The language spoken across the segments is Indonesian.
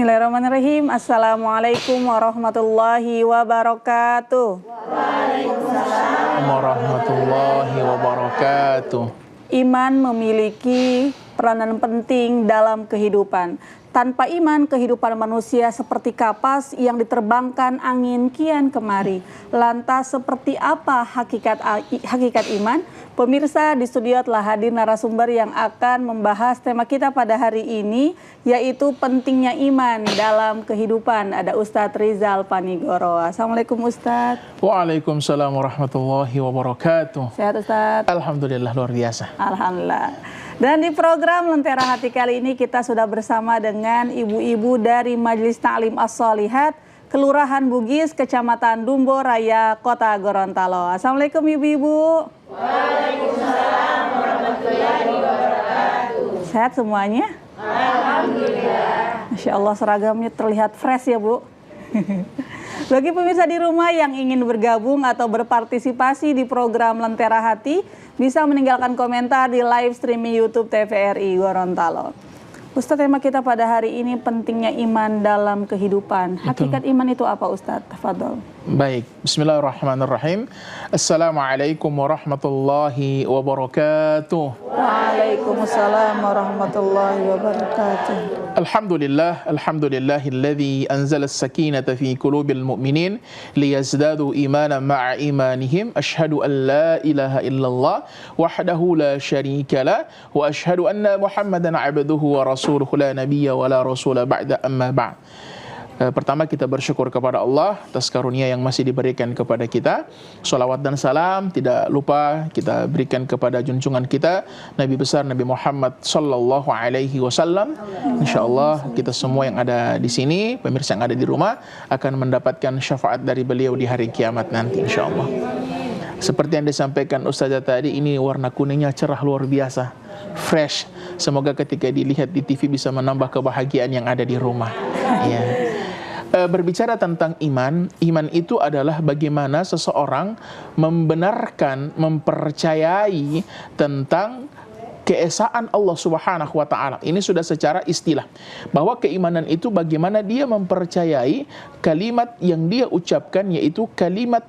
Bismillahirrahmanirrahim. Assalamualaikum warahmatullahi wabarakatuh. Waalaikumsalam warahmatullahi wabarakatuh. Iman memiliki peranan penting dalam kehidupan. Tanpa iman, kehidupan manusia seperti kapas yang diterbangkan angin kian kemari. Lantas seperti apa hakikat iman? Pemirsa, di studio telah hadir narasumber yang akan membahas tema kita pada hari ini, yaitu pentingnya iman dalam kehidupan. Ada Ustadz Rizal Panigoro. Assalamualaikum Ustadz. Waalaikumsalam warahmatullahi wabarakatuh. Sehat Ustadz? Alhamdulillah, luar biasa. Alhamdulillah. Dan di program Lentera Hati kali ini kita sudah bersama dengan ibu-ibu dari Majelis Ta'lim As-Shalihat, Kelurahan Bugis, Kecamatan Dumbo Raya, Kota Gorontalo. Assalamualaikum ibu-ibu. Waalaikumsalam warahmatullahi wabarakatuh. Sehat semuanya? Alhamdulillah. Masya Allah, seragamnya terlihat fresh ya Bu. Bagi pemirsa di rumah yang ingin bergabung atau berpartisipasi di program Lentera Hati, bisa meninggalkan komentar di live streaming YouTube TVRI Gorontalo. Ustadz, tema kita pada hari ini pentingnya iman dalam kehidupan. Hakikat iman itu apa Ustadz? Tafadhol. Baik, bismillahirrahmanirrahim. Assalamualaikum warahmatullahi wabarakatuh. Waalaikumsalam warahmatullahi wabarakatuh. Alhamdulillahilladzi anzala as-sakinata fi qulubil mu'minin liyazdadu imanan ma'a imanihim. Asyhadu an la ilaha illallah wahdahu la syarika lah wa asyhadu anna Muhammadan 'abduhu wa rasuluhu la nabiyya wa la rasula ba'da amma ba'd. Pertama kita bersyukur kepada Allah atas karunia yang masih diberikan kepada kita. Salawat dan salam tidak lupa kita berikan kepada junjungan kita Nabi besar Nabi Muhammad sallallahu alaihi wasallam. Insyaallah kita semua yang ada di sini, pemirsa yang ada di rumah akan mendapatkan syafaat dari beliau di hari kiamat nanti insyaallah. Seperti yang disampaikan Ustazah tadi, ini warna kuningnya cerah luar biasa, fresh. Semoga ketika dilihat di TV bisa menambah kebahagiaan yang ada di rumah. Ya. Berbicara tentang iman, iman itu adalah bagaimana seseorang membenarkan, mempercayai tentang keesaan Allah Subhanahu wa taala. Ini sudah secara istilah. Bahwa keimanan itu bagaimana dia mempercayai kalimat yang dia ucapkan, yaitu kalimat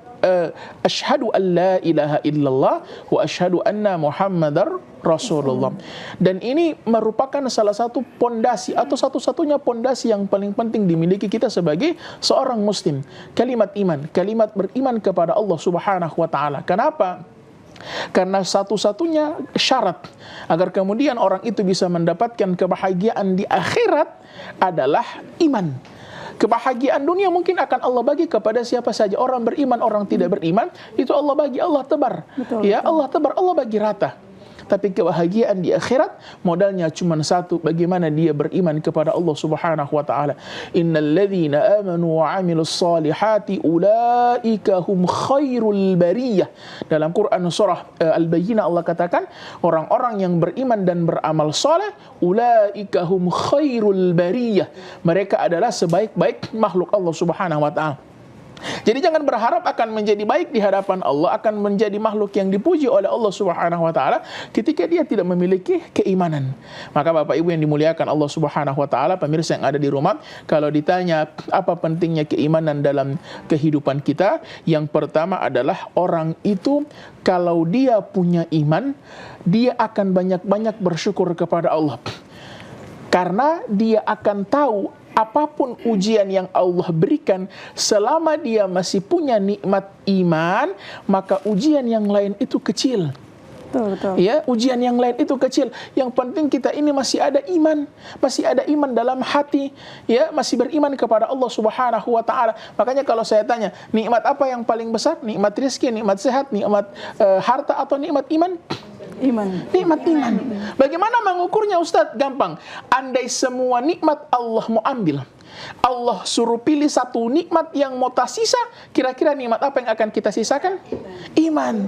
asyhadu an la ilaha illallah wa asyhadu anna Muhammadar Rasulullah. Dan ini merupakan salah satu pondasi atau satu-satunya pondasi yang paling penting dimiliki kita sebagai seorang muslim. Kalimat iman, kalimat beriman kepada Allah Subhanahu wa taala. Kenapa? Karena satu-satunya syarat agar kemudian orang itu bisa mendapatkan kebahagiaan di akhirat adalah iman. Kebahagiaan dunia mungkin akan Allah bagi kepada siapa saja. Orang beriman, orang tidak beriman, itu Allah bagi, Allah tebar. Betul, ya, betul. Allah tebar, Allah bagi rata. Tapi kebahagiaan di akhirat modalnya cuma satu, bagaimana dia beriman kepada Allah Subhanahu wa taala. Innal ladzina amanu wa 'amilus solihati ulaika hum khairul bariyah. Dalam Quran surah Al-Bayyinah Allah katakan, orang-orang yang beriman dan beramal saleh, ulaika hum khairul bariyah. Mereka adalah sebaik-baik makhluk Allah Subhanahu wa taala. Jadi jangan berharap akan menjadi baik di hadapan Allah, akan menjadi makhluk yang dipuji oleh Allah Subhanahu wa taala ketika dia tidak memiliki keimanan. Maka Bapak Ibu yang dimuliakan Allah Subhanahu wa taala, pemirsa yang ada di rumah, kalau ditanya apa pentingnya keimanan dalam kehidupan kita, yang pertama adalah orang itu kalau dia punya iman, dia akan banyak-banyak bersyukur kepada Allah. Karena dia akan tahu apapun ujian yang Allah berikan, selama dia masih punya nikmat iman, maka ujian yang lain itu kecil. Betul. Ya, ujian yang lain itu kecil. Yang penting kita ini masih ada iman, masih ada iman dalam hati, ya, masih beriman kepada Allah Subhanahu wa taala. Makanya kalau saya tanya, nikmat apa yang paling besar? Nikmat rezeki, nikmat sehat, nikmat harta, atau nikmat iman? Iman. Nikmat iman. Bagaimana mengukurnya Ustadz? Gampang. Andai semua nikmat Allah mau ambil, Allah suruh pilih satu nikmat yang mau tersisa, kira-kira nikmat apa yang akan kita sisakan? Iman.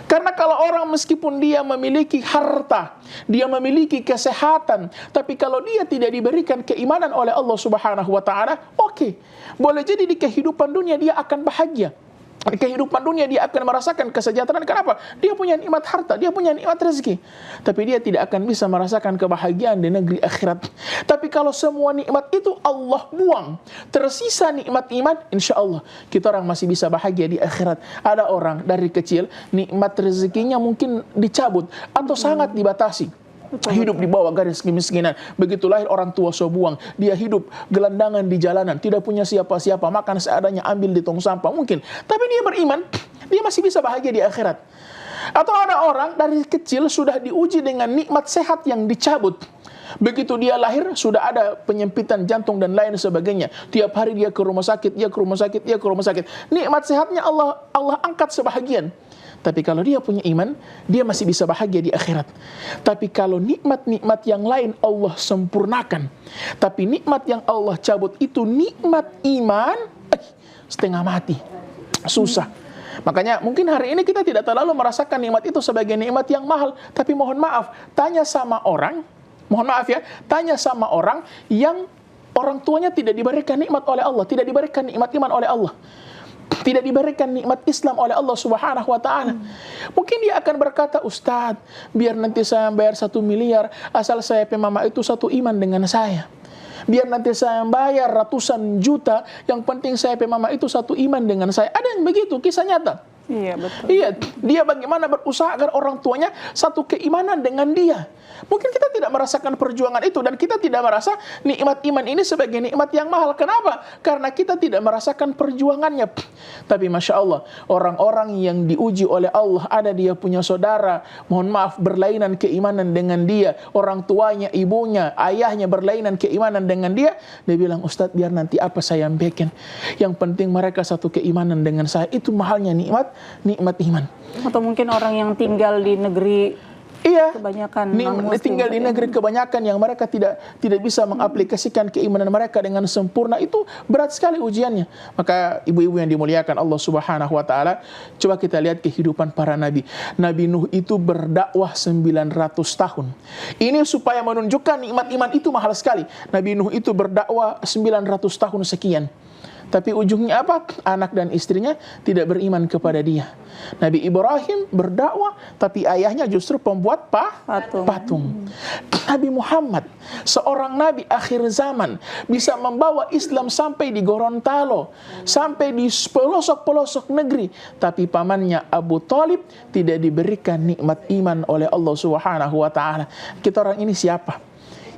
Karena kalau orang meskipun dia memiliki harta, dia memiliki kesehatan, tapi kalau dia tidak diberikan keimanan oleh Allah Subhanahu wa taala, oke. Boleh jadi di kehidupan dunia dia akan bahagia. kehidupan dunia dia akan merasakan kesejahteraan. Kenapa? Dia punya nikmat harta, dia punya nikmat rezeki. Tapi dia tidak akan bisa merasakan kebahagiaan di negeri akhirat. Tapi kalau semua nikmat itu Allah buang, tersisa nikmat iman, insya Allah kita orang masih bisa bahagia di akhirat. Ada orang dari kecil nikmat rezekinya mungkin dicabut atau sangat dibatasi. Hidup di bawah garis kemiskinan. Begitu lahir orang tua so buang. Dia hidup gelandangan di jalanan, tidak punya siapa-siapa, makan seadanya, ambil di tong sampah mungkin. Tapi dia beriman, dia masih bisa bahagia di akhirat. Atau ada orang dari kecil sudah diuji dengan nikmat sehat yang dicabut. Begitu dia lahir sudah ada penyempitan jantung dan lain sebagainya. Tiap hari dia ke rumah sakit, dia ke rumah sakit, dia ke rumah sakit. Nikmat sehatnya Allah angkat sebahagian. Tapi kalau dia punya iman, dia masih bisa bahagia di akhirat. Tapi kalau nikmat-nikmat yang lain Allah sempurnakan, tapi nikmat yang Allah cabut itu nikmat iman, setengah mati, susah. Makanya mungkin hari ini kita tidak terlalu merasakan nikmat itu sebagai nikmat yang mahal. Tapi mohon maaf, tanya sama orang, tanya sama orang yang orang tuanya tidak diberikan nikmat oleh Allah, tidak diberikan nikmat iman oleh Allah, tidak diberikan nikmat Islam oleh Allah Subhanahu wa ta'ala. Mungkin dia akan berkata, Ustadz, biar nanti saya bayar 1 miliar, asal saya mama itu satu iman dengan saya. Biar nanti saya bayar ratusan juta, yang penting saya mama itu satu iman dengan saya. Ada yang begitu, kisah nyata. Iya, betul. Iya, dia bagaimana berusaha agar orang tuanya satu keimanan dengan dia. Mungkin kita tidak merasakan perjuangan itu dan kita tidak merasa nikmat iman ini sebagai nikmat yang mahal. Kenapa? Karena kita tidak merasakan perjuangannya. Tapi Masya Allah, orang-orang yang diuji oleh Allah, ada dia punya saudara, mohon maaf, berlainan keimanan dengan dia. Orang tuanya, ibunya, ayahnya berlainan keimanan dengan dia. Dia bilang, Ustadz, biar nanti apa saya bikin. Yang penting mereka satu keimanan dengan saya. Itu mahalnya nikmat iman. Atau mungkin orang yang tinggal di negeri, kebanyakan tinggal di negeri kebanyakan yang mereka tidak bisa mengaplikasikan keimanan mereka dengan sempurna, itu berat sekali ujiannya. Maka ibu-ibu yang dimuliakan Allah Subhanahu wa taala, coba kita lihat kehidupan para nabi. Nabi Nuh itu berdakwah 900 tahun. Ini supaya menunjukkan nikmat iman itu mahal sekali. Nabi Nuh itu berdakwah 900 tahun sekian. Tapi ujungnya apa? Anak dan istrinya tidak beriman kepada dia. Nabi Ibrahim berdakwah, tapi ayahnya justru pembuat patung. Nabi Muhammad, seorang nabi akhir zaman, bisa membawa Islam sampai di Gorontalo, sampai di pelosok-pelosok negeri. Tapi pamannya Abu Thalib tidak diberikan nikmat iman oleh Allah Subhanahu wa ta'ala. Kita orang ini siapa?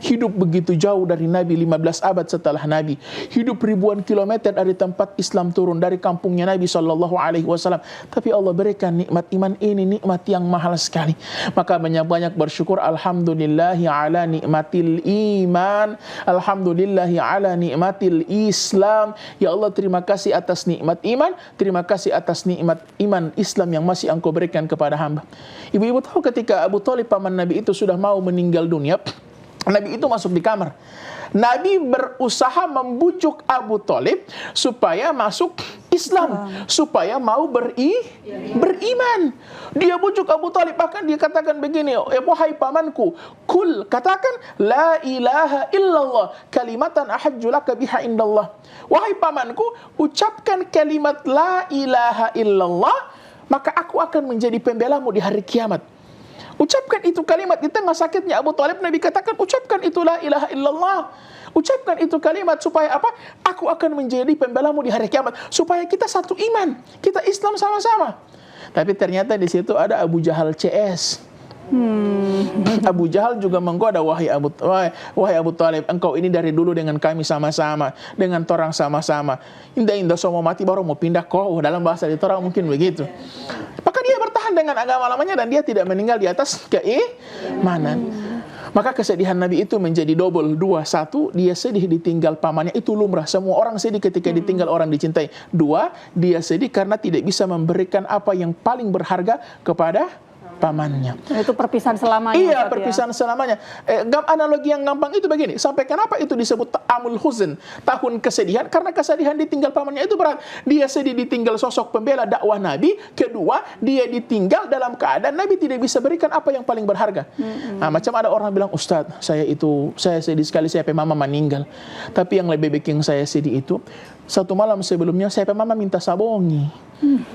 Hidup begitu jauh dari Nabi, 15 abad setelah Nabi. Hidup ribuan kilometer dari tempat Islam turun, dari kampungnya Nabi SAW. Tapi Allah berikan nikmat iman ini, nikmat yang mahal sekali. Maka banyak-banyak bersyukur. Alhamdulillahi ala nikmatil iman. Alhamdulillahi ala nikmatil Islam. Ya Allah, terima kasih atas nikmat iman. Terima kasih atas nikmat iman Islam yang masih Engkau berikan kepada hamba. Ibu-ibu tahu ketika Abu Thalib, paman Nabi itu, sudah mau meninggal dunia, Nabi itu masuk di kamar. Nabi berusaha membujuk Abu Thalib supaya masuk Islam, supaya mau beriman. Dia bujuk Abu Thalib, bahkan dia katakan begini, wahai pamanku, kul, katakan la ilaha illallah kalimatan ahajju laka biha indallah. Wahai pamanku, ucapkan kalimat la ilaha illallah, maka aku akan menjadi pembelamu di hari kiamat. Ucapkan itu kalimat di tengah sakitnya Abu Thalib. Nabi katakan, ucapkan itu la ilaha illallah. Ucapkan itu kalimat supaya apa? Aku akan menjadi pembelamu di hari kiamat. Supaya kita satu iman, kita Islam sama-sama. Tapi ternyata di situ ada Abu Jahal CS. Abu Jahal juga menggoda, wahai Abu Thalib, engkau ini dari dulu dengan kami sama-sama, dengan torang sama-sama. Indah-indah semua mati baru mau pindah kau. Dalam bahasa di torang mungkin begitu. Maka dia bertahan dengan agama lamanya dan dia tidak meninggal di atas keimanan. Maka kesedihan Nabi itu menjadi double. 2, 1, dia sedih ditinggal pamannya. Itu lumrah, semua orang sedih ketika ditinggal orang dicintai. 2, dia sedih karena tidak bisa memberikan apa yang paling berharga kepada pamannya. Itu perpisahan selamanya. Iya, perpisahan selamanya. Analogi yang gampang itu begini. Sampai kenapa itu disebut amul huzn, tahun kesedihan? Karena kesedihan ditinggal pamannya itu berat. Dia sedih ditinggal sosok pembela dakwah Nabi. Kedua, dia ditinggal dalam keadaan Nabi tidak bisa berikan apa yang paling berharga. Nah, macam ada orang bilang, Ustadz, saya sedih sekali saya mama meninggal. Tapi yang lebih bikin saya sedih itu, satu malam sebelumnya saya mama minta sabongi.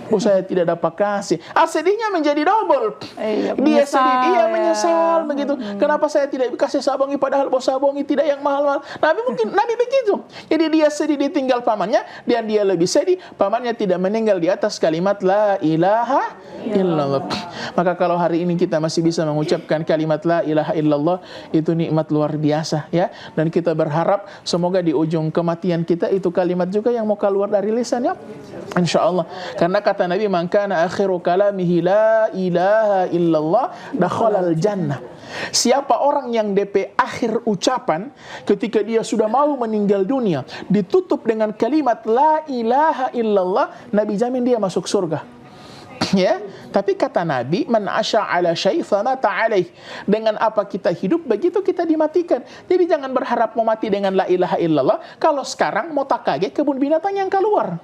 Oh, saya tidak dapat kasih. Sedihnya menjadi double. Dia menyesal, sedih, dia ya. menyesal begitu. Kenapa saya tidak kasih sabongi padahal bos sabongi tidak yang mahal-mahal. Nabi begitu. Jadi dia sedih ditinggal pamannya dan dia lebih sedih pamannya tidak meninggal di atas kalimat la ilaha illallah. Maka kalau hari ini kita masih bisa mengucapkan kalimat la ilaha illallah, itu nikmat luar biasa ya. Dan kita berharap semoga di ujung kematian kita itu kalimat juga yang mau keluar dari lisan ya. Insyaallah. Karena kata Nabi, man kana akhiru kalamihi la ilaha illallah dakhalal jannah. Siapa orang yang DP akhir ucapan ketika dia sudah mau meninggal dunia ditutup dengan kalimat la ilaha illallah, Nabi jamin dia masuk surga. Ya, tapi kata Nabi, man asya ala syai' famata alaih. Dengan apa kita hidup, begitu kita dimatikan. Jadi jangan berharap mau mati dengan la ilaha illallah kalau sekarang mau tak kaget kebun binatang yang keluar.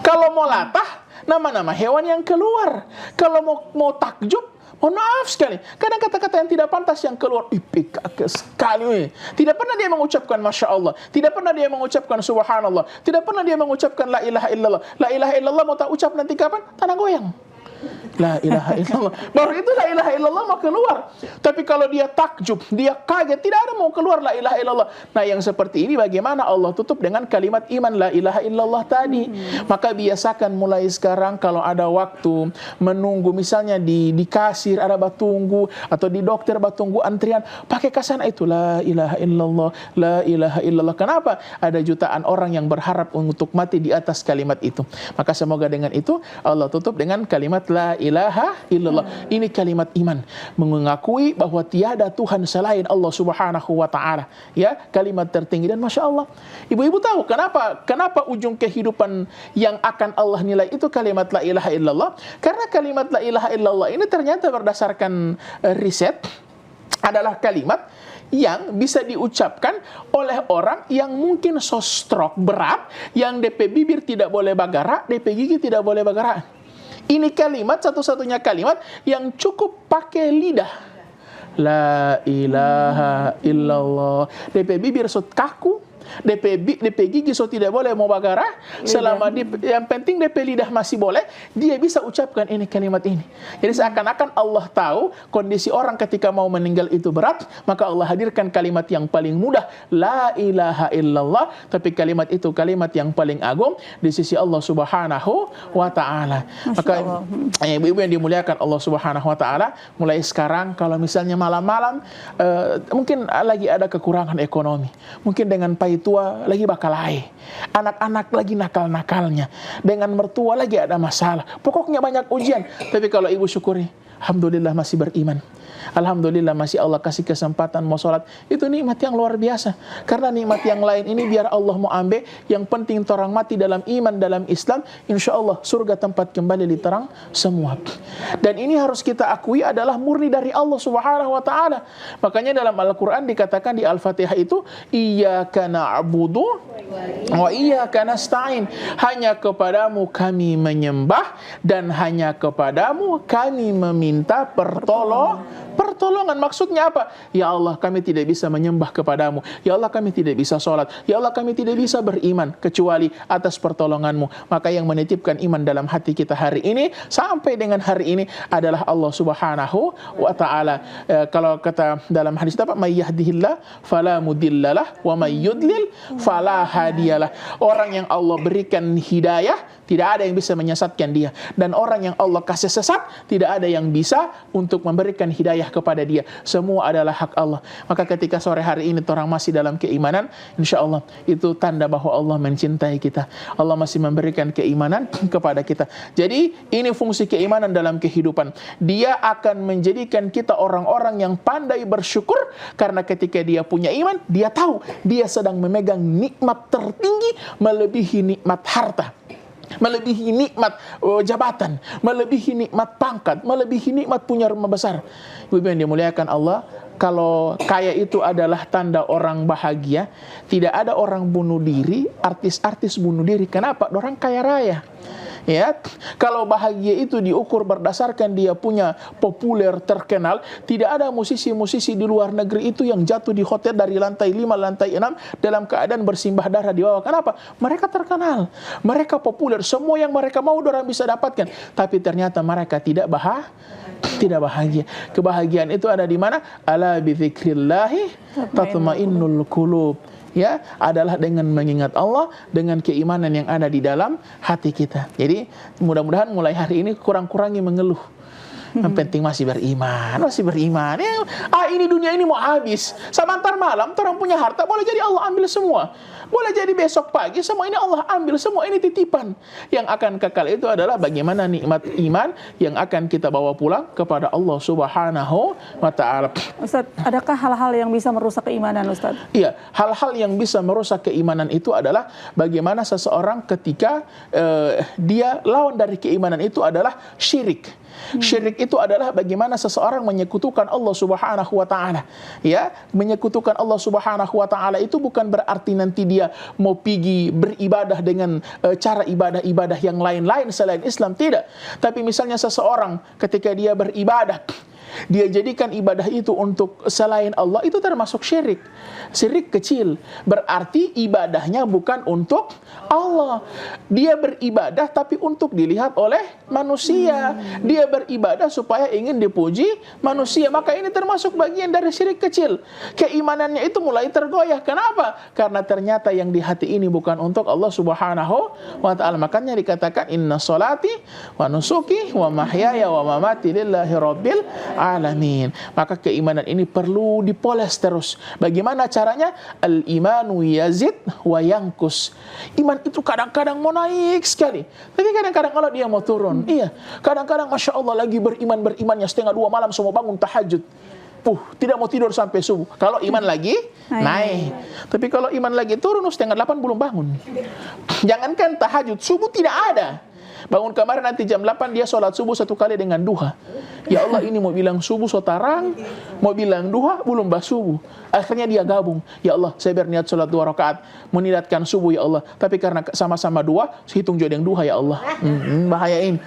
Kalau mau latah, nama-nama hewan yang keluar. Kalau mau takjub, mohon maaf sekali, kadang kata-kata yang tidak pantas yang keluar, sekali. Tidak pernah dia mengucapkan Masya Allah, tidak pernah dia mengucapkan Subhanallah, tidak pernah dia mengucapkan La ilaha illallah. La ilaha illallah mau tak ucap nanti kapan? Tanah goyang. La ilaha illallah, baru itu la ilaha illallah mau keluar. Tapi kalau dia takjub, dia kaget, tidak ada mau keluar la ilaha illallah. Nah yang seperti ini bagaimana Allah tutup dengan kalimat iman la ilaha illallah tadi. Maka biasakan mulai sekarang kalau ada waktu menunggu, misalnya di kasir ada batunggu atau di dokter batunggu antrian, pakai kasana itu la ilaha illallah, la ilaha illallah. Kenapa? Ada jutaan orang yang berharap untuk mati di atas kalimat itu. Maka semoga dengan itu Allah tutup dengan kalimat la ilaha illallah. Ini kalimat iman, mengakui bahwa tiada Tuhan selain Allah Subhanahu wa taala. Ya, kalimat tertinggi. Dan Masya Allah, ibu-ibu tahu kenapa ujung kehidupan yang akan Allah nilai itu kalimat la ilaha illallah? Karena kalimat la ilaha illallah ini ternyata berdasarkan riset adalah kalimat yang bisa diucapkan oleh orang yang mungkin stroke berat, yang DP bibir tidak boleh bergerak, DP gigi tidak boleh bergerak. Ini kalimat satu-satunya kalimat yang cukup pakai lidah. La ilaha illallah. DP bibir kaku, DP gigi tidak boleh mau bagara, selama yang penting DP lidah masih boleh, dia bisa ucapkan ini kalimat ini. Jadi seakan-akan Allah tahu kondisi orang ketika mau meninggal itu berat, maka Allah hadirkan kalimat yang paling mudah, la ilaha illallah, tapi kalimat itu kalimat yang paling agung di sisi Allah Subhanahu wa taala. Maka ibu-ibu yang dimuliakan Allah Subhanahu wa taala, mulai sekarang kalau misalnya malam-malam mungkin lagi ada kekurangan ekonomi, mungkin dengan tua lagi bakal anak-anak lagi nakal-nakalnya, dengan mertua lagi ada masalah, pokoknya banyak ujian. Tapi kalau ibu syukuri, alhamdulillah masih beriman, alhamdulillah masih Allah kasih kesempatan mau sholat, itu nikmat yang luar biasa. Karena nikmat yang lain ini biar Allah mau ambil, yang penting orang mati dalam iman, dalam Islam, insya Allah surga tempat kembali diterang semua. Dan ini harus kita akui adalah murni dari Allah Subhanahu wa taala. Makanya dalam Al-Qur'an dikatakan di Al-Fatihah itu, iyyaka na'budu wa iyyaka nasta'in. Hanya kepadamu kami menyembah dan hanya kepadamu kami meminta pertolongan. Maksudnya apa? Ya Allah, kami tidak bisa menyembah kepadamu. Ya Allah, kami tidak bisa sholat. Ya Allah, kami tidak bisa beriman kecuali atas pertolonganmu. Maka yang menitipkan iman dalam hati kita hari ini sampai dengan hari ini adalah Allah Subhanahu wa ta'ala. Kalau kata dalam hadis apa? May yahdihillah fala mudhillalah wa may yudlil fala hadiyalah. Orang yang Allah berikan hidayah, tidak ada yang bisa menyesatkan dia. Dan orang yang Allah kasih sesat, tidak ada yang bisa untuk memberikan hidayah kepada dia. Semua adalah hak Allah. Maka ketika sore hari ini orang masih dalam keimanan, insya Allah itu tanda bahwa Allah mencintai kita. Allah masih memberikan keimanan kepada kita. Jadi ini fungsi keimanan dalam kehidupan. Dia akan menjadikan kita orang-orang yang pandai bersyukur, karena ketika dia punya iman, dia tahu dia sedang memegang nikmat tertinggi melebihi nikmat harta, melebihi nikmat jabatan, melebihi nikmat pangkat, melebihi nikmat punya rumah besar. Ibu yang dimuliakan Allah, kalau kaya itu adalah tanda orang bahagia, tidak ada orang bunuh diri, artis-artis bunuh diri. Kenapa? Orang kaya raya. Ya, kalau bahagia itu diukur berdasarkan dia punya populer, terkenal, tidak ada musisi-musisi di luar negeri itu yang jatuh di hotel dari lantai 5, lantai 6 dalam keadaan bersimbah darah di bawah. Kenapa? Mereka terkenal, mereka populer, semua yang mereka mau orang bisa dapatkan, tapi ternyata mereka tidak bahagia. Kebahagiaan itu ada di mana? Ala bi dzikrillahi tatmainnul qulub. Ya, adalah dengan mengingat Allah, dengan keimanan yang ada di dalam hati kita. Jadi mudah-mudahan mulai hari ini kurang-kurangi mengeluh. Yang penting masih beriman. Ya, ini dunia ini mau habis. Sebentar malam orang punya harta boleh jadi Allah ambil semua. Boleh jadi besok pagi semua ini Allah ambil semua, ini titipan. Yang akan kekal itu adalah bagaimana nikmat iman yang akan kita bawa pulang kepada Allah Subhanahu wa taala. Ustaz, adakah hal-hal yang bisa merusak keimanan, Ustaz? Iya, hal-hal yang bisa merusak keimanan itu adalah bagaimana seseorang ketika dia lawan dari keimanan itu adalah syirik. Syirik itu adalah bagaimana seseorang menyekutukan Allah Subhanahu wa taala. Ya, menyekutukan Allah Subhanahu wa taala itu bukan berarti nanti dia mau pergi beribadah dengan cara ibadah-ibadah yang lain-lain selain Islam, tidak. Tapi misalnya seseorang ketika dia beribadah, dia jadikan ibadah itu untuk selain Allah, itu termasuk syirik. Syirik kecil, berarti ibadahnya bukan untuk Allah. Dia beribadah tapi untuk dilihat oleh manusia. Dia beribadah supaya ingin dipuji manusia. Maka ini termasuk bagian dari syirik kecil. Keimanannya itu mulai tergoyah. Kenapa? Karena ternyata yang di hati ini bukan untuk Allah Subhanahu wa ta'ala. Makanya dikatakan inna sholati wa nusuki wa mahyaya wa mamati lillahi rabbil alamin. Maka keimanan ini perlu dipoles terus. Bagaimana caranya? Al-imanu yazid wa yankus. Iman itu kadang-kadang mau naik sekali, tapi kadang-kadang kalau dia mau turun. Iya, kadang-kadang Masya Allah lagi berimannya 1:30 malam semua bangun tahajud. Tidak mau tidur sampai subuh. Kalau iman lagi naik. Tapi kalau iman lagi turun 7:30 belum bangun. Jangankan tahajud, subuh tidak ada. Bangun kemarin nanti jam 8 dia sholat subuh 1 kali dengan duha. Ya Allah, ini mau bilang subuh sotarang, mau bilang duha belum bah subuh. Akhirnya dia gabung. Ya Allah, saya berniat sholat 2 rakaat menidatkan subuh ya Allah. Tapi karena sama-sama dua, hitung juga yang duha ya Allah. Bahayain.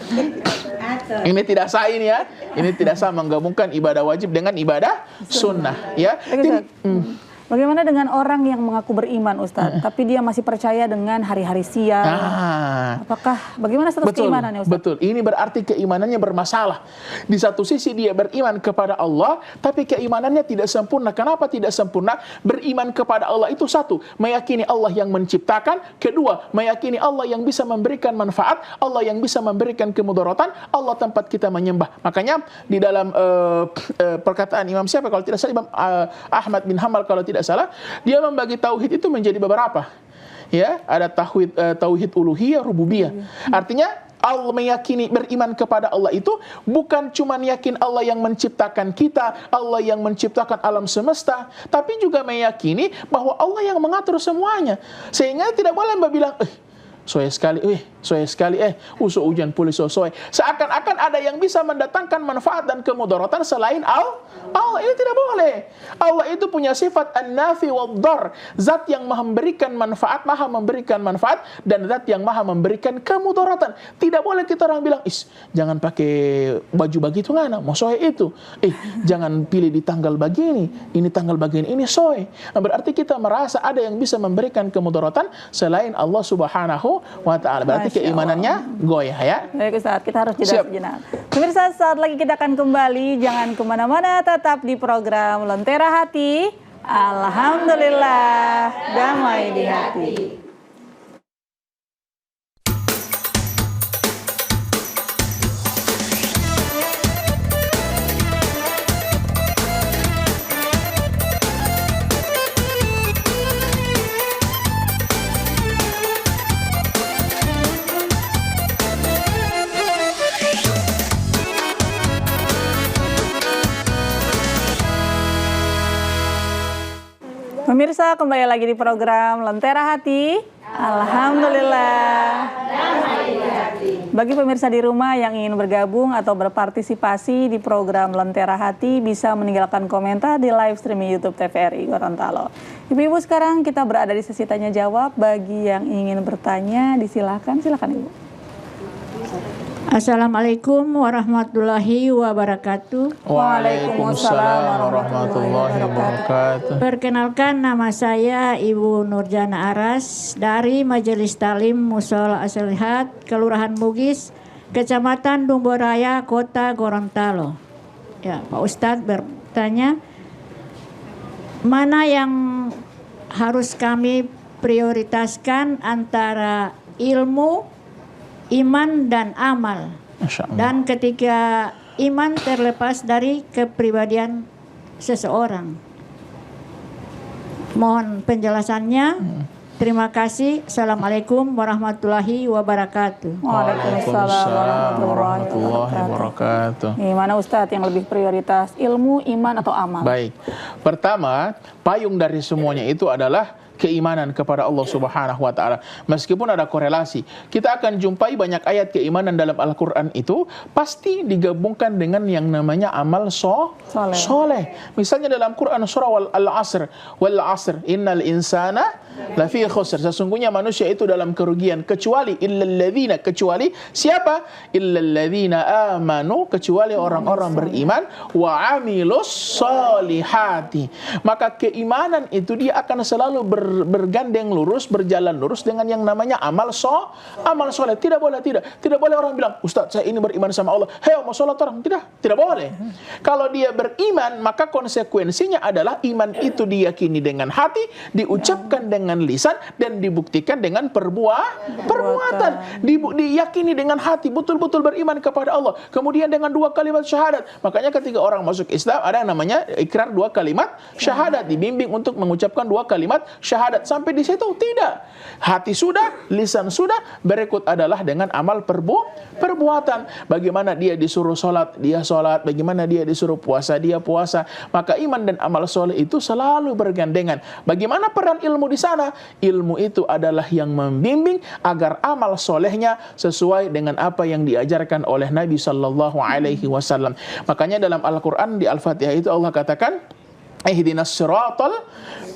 Ini tidak sah ini ya. Ini tidak sah menggabungkan ibadah wajib dengan ibadah sunnah ya. Bagaimana dengan orang yang mengaku beriman, Ustaz, tapi dia masih percaya dengan hari-hari sial? Apakah bagaimana status keimanannya, Ustaz? Betul. Ini berarti keimanannya bermasalah. Di satu sisi dia beriman kepada Allah, tapi keimanannya tidak sempurna. Kenapa tidak sempurna? Beriman kepada Allah itu satu, meyakini Allah yang menciptakan. Kedua, meyakini Allah yang bisa memberikan manfaat, Allah yang bisa memberikan kemudaratan, Allah tempat kita menyembah. Makanya di dalam perkataan Imam siapa kalau tidak salah, Imam Ahmad bin Hanbal kalau tidak salah, dia membagi tauhid itu menjadi beberapa. Ya, ada tauhid uluhiyah, rububiyah. Artinya Allah meyakini beriman kepada Allah itu bukan cuma yakin Allah yang menciptakan kita, Allah yang menciptakan alam semesta, tapi juga meyakini bahwa Allah yang mengatur semuanya. Sehingga tidak boleh bilang, soe sekali, usul ujian polis soe. Seakan-akan ada yang bisa mendatangkan manfaat dan kemudaratan selain Allah. Ini tidak boleh. Allah itu punya sifat an-nafi wad-dar, zat yang maha memberikan manfaat, dan zat yang maha memberikan kemudaratan. Tidak boleh kita orang bilang, jangan pakai baju begitu ngana, mau soe itu. Jangan pilih di tanggal begini, ini tanggal begini, ini soe. Nah, berarti kita merasa ada yang bisa memberikan kemudaratan selain Allah Subhanahu wa ta'ala. Berarti keimanannya goyah ya. Baik Ustaz, kita harus jeda sejenak. Pemirsa, saat lagi kita akan kembali. Jangan kemana-mana, tetap di program Lentera Hati. Alhamdulillah, damai di hati. Pemirsa, kembali lagi di program Lentera Hati. Alhamdulillah. Bagi pemirsa di rumah yang ingin bergabung atau berpartisipasi di program Lentera Hati, bisa meninggalkan komentar di live streaming YouTube TVRI Gorontalo. Ibu-ibu, sekarang kita berada di sesi tanya jawab. Bagi yang ingin bertanya, silakan Ibu. Assalamualaikum warahmatullahi wabarakatuh. Waalaikumsalam warahmatullahi wabarakatuh. Perkenalkan, nama saya Ibu Nurjana Aras dari Majelis Talim Mushola As-Solihat, Kelurahan Bugis, Kecamatan Dumboraya, Kota Gorontalo. Ya, Pak Ustadz bertanya, mana yang harus kami prioritaskan antara ilmu, iman dan amal, Masya Allah. dan ketika iman terlepas dari kepribadian seseorang. Mohon penjelasannya. Terima kasih. Assalamualaikum warahmatullahi wabarakatuh. Waalaikumsalam warahmatullahi wabarakatuh. Nih, mana Ustadz yang lebih prioritas, ilmu, iman, atau amal? Baik, pertama payung dari semuanya itu adalah keimanan kepada Allah Subhanahu wa taala. Meskipun ada korelasi, kita akan jumpai banyak ayat keimanan dalam Al-Qur'an itu pasti digabungkan dengan yang namanya amal soleh. Misalnya dalam Quran surah Al-Asr, wal 'asr innal insana lafi khusr. Sesungguhnya manusia itu dalam kerugian kecuali illalladzina, kecuali siapa? Illalladzina amanu, kecuali orang-orang beriman, wa amilus solihati. Maka keimanan itu dia akan selalu bergandeng lurus, berjalan lurus dengan yang namanya amal soleh. Tidak boleh orang bilang, Ustaz saya ini beriman sama Allah, hei mau sholat orang. Tidak boleh. Kalau dia beriman, maka konsekuensinya adalah iman itu diyakini dengan hati, diucapkan dengan lisan, dan dibuktikan dengan perbuatan. Diyakini dengan hati, betul-betul beriman kepada Allah. Kemudian dengan 2 kalimat syahadat. Makanya ketika orang masuk Islam ada yang namanya ikrar 2 kalimat syahadat, dibimbing untuk mengucapkan 2 kalimat syahadat. Sampai di situ tidak. Hati sudah, lisan sudah, berikut adalah dengan amal perbuatan. Bagaimana dia disuruh sholat, dia sholat. Bagaimana dia disuruh puasa, dia puasa. Maka iman dan amal soleh itu selalu bergandengan. Bagaimana peran ilmu di sana? Ilmu itu adalah yang membimbing agar amal solehnya sesuai dengan apa yang diajarkan oleh Nabi Sallallahu Alaihi Wasallam. Makanya dalam Al-Quran di Al-Fatihah itu Allah katakan, ihdinas siratal,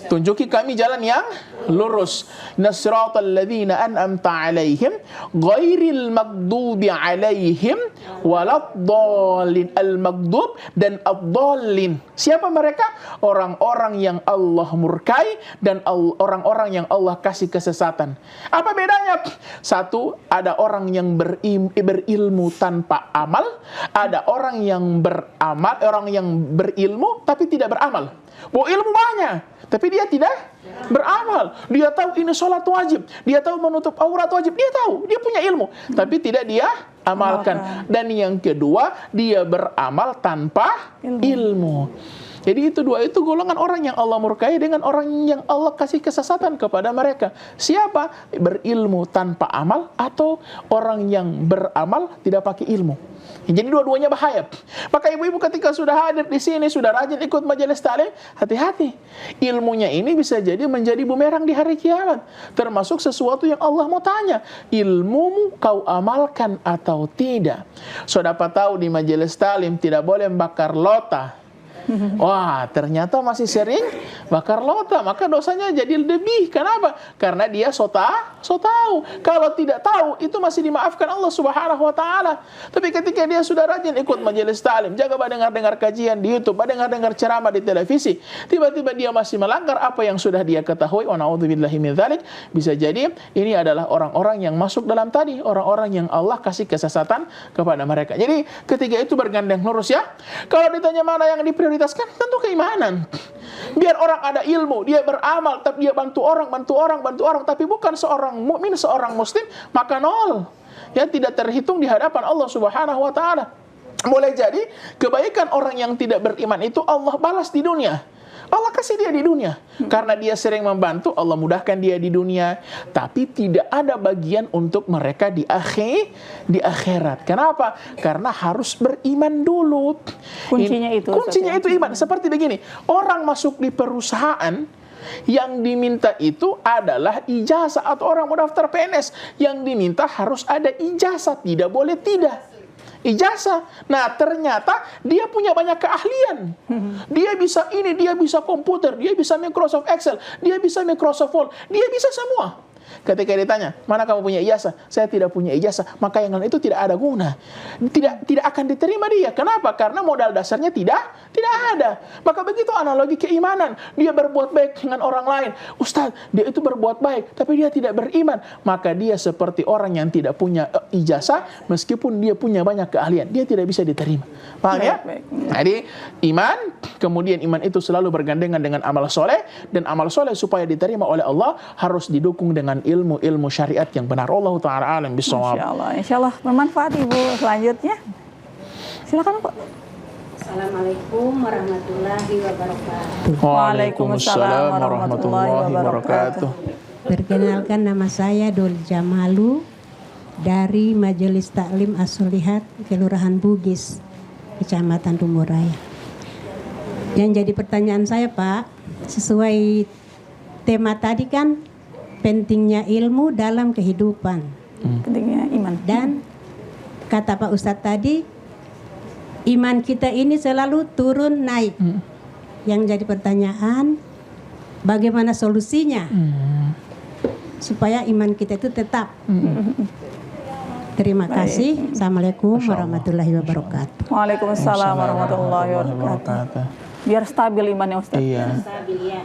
tunjuki kami jalan yang lurus. Nasiratal ladzina an'amta alaihim ghairil maghdubi alaihim waladdallin. Al-maghdub dan ad-dallin. Siapa mereka? Orang-orang yang Allah murkai dan orang-orang yang Allah kasih kesesatan. Apa bedanya? Satu, ada orang yang berilmu tanpa amal, ada orang yang beramal, orang yang berilmu tapi tidak beramal. Ilmu banyak, tapi dia tidak beramal. Dia tahu ini sholat wajib, dia tahu menutup aurat wajib, dia tahu, dia punya ilmu, tapi tidak dia amalkan. Dan yang kedua, dia beramal tanpa ilmu. Jadi itu dua, itu golongan orang yang Allah murkai dengan orang yang Allah kasih kesesatan kepada mereka. Siapa? Berilmu tanpa amal atau orang yang beramal tidak pakai ilmu. Jadi dua-duanya bahaya. Maka ibu-ibu ketika sudah hadir di sini, sudah rajin ikut majelis taklim, hati-hati. Ilmunya ini bisa jadi menjadi bumerang di hari kiamat. Termasuk sesuatu yang Allah mau tanya, ilmumu kau amalkan atau tidak? Saudara tahu di majelis taklim tidak boleh membakar lota. Wah, ternyata masih sering bakar lota, maka dosanya jadi lebih. Kenapa? Karena dia so tahu. Kalau tidak tahu, itu masih dimaafkan Allah Subhanahu wa taala. Tapi ketika dia sudah rajin ikut majelis taklim, jaga dengar kajian di YouTube, dengar ceramah di televisi, tiba-tiba dia masih melanggar apa yang sudah dia ketahui, wa na'udzubillahi min dzalik, bisa jadi ini adalah orang-orang yang masuk dalam tadi, orang-orang yang Allah kasih kesesatan kepada mereka. Jadi ketiga itu bergandeng lurus ya. Kalau ditanya mana yang diprioritaskan, tentu keimanan. Biar orang ada ilmu, dia beramal, tapi dia bantu orang, tapi bukan seorang mukmin, seorang muslim, maka nol. Ya, tidak terhitung di hadapan Allah Subhanahu wa taala. Boleh jadi kebaikan orang yang tidak beriman itu Allah balas di dunia. Allah kasih dia di dunia. Karena dia sering membantu, Allah mudahkan dia di dunia. Tapi tidak ada bagian untuk mereka di akhirat. Kenapa? Karena harus beriman dulu. Kuncinya itu iman. Seperti begini, orang masuk di perusahaan, yang diminta itu adalah ijazah. Atau orang mau daftar PNS, yang diminta harus ada ijazah, tidak boleh tidak. Ijazah. Nah, ternyata dia punya banyak keahlian. Dia bisa ini, dia bisa komputer, dia bisa Microsoft Excel, dia bisa Microsoft Word, dia bisa semua. Ketika ditanya, mana kamu punya ijazah? Saya tidak punya ijazah. Maka yang lain itu tidak ada guna. Tidak akan diterima dia. Kenapa? Karena modal dasarnya tidak ada. Maka begitu analogi keimanan. Dia berbuat baik dengan orang lain. Ustaz, dia itu berbuat baik, tapi dia tidak beriman. Maka dia seperti orang yang tidak punya ijazah, meskipun dia punya banyak keahlian. Dia tidak bisa diterima. Paham ya? Jadi iman, kemudian iman itu selalu bergandengan dengan amal soleh, dan amal soleh supaya diterima oleh Allah harus didukung dengan ilmu syariat yang benar. Allah Ta'ala alam bisawab. Insya Allah bermanfaat Ibu. Selanjutnya silakan Pak. Assalamualaikum warahmatullahi wabarakatuh. Waalaikumsalam warahmatullahi wabarakatuh. Perkenalkan, nama saya Doli Jamalu dari Majelis Taklim As-Solihat Kelurahan Bugis, Kecamatan Dumburaya. Yang jadi pertanyaan saya, Pak, sesuai tema tadi kan pentingnya ilmu dalam kehidupan. Pentingnya iman. Dan kata Pak Ustadz tadi, iman kita ini selalu turun naik. Yang jadi pertanyaan, bagaimana solusinya supaya iman kita itu tetap? Terima kasih. Assalamualaikum warahmatullahi wabarakatuh. Waalaikumsalam warahmatullahi wabarakatuh. Biar stabil imannya Ustaz.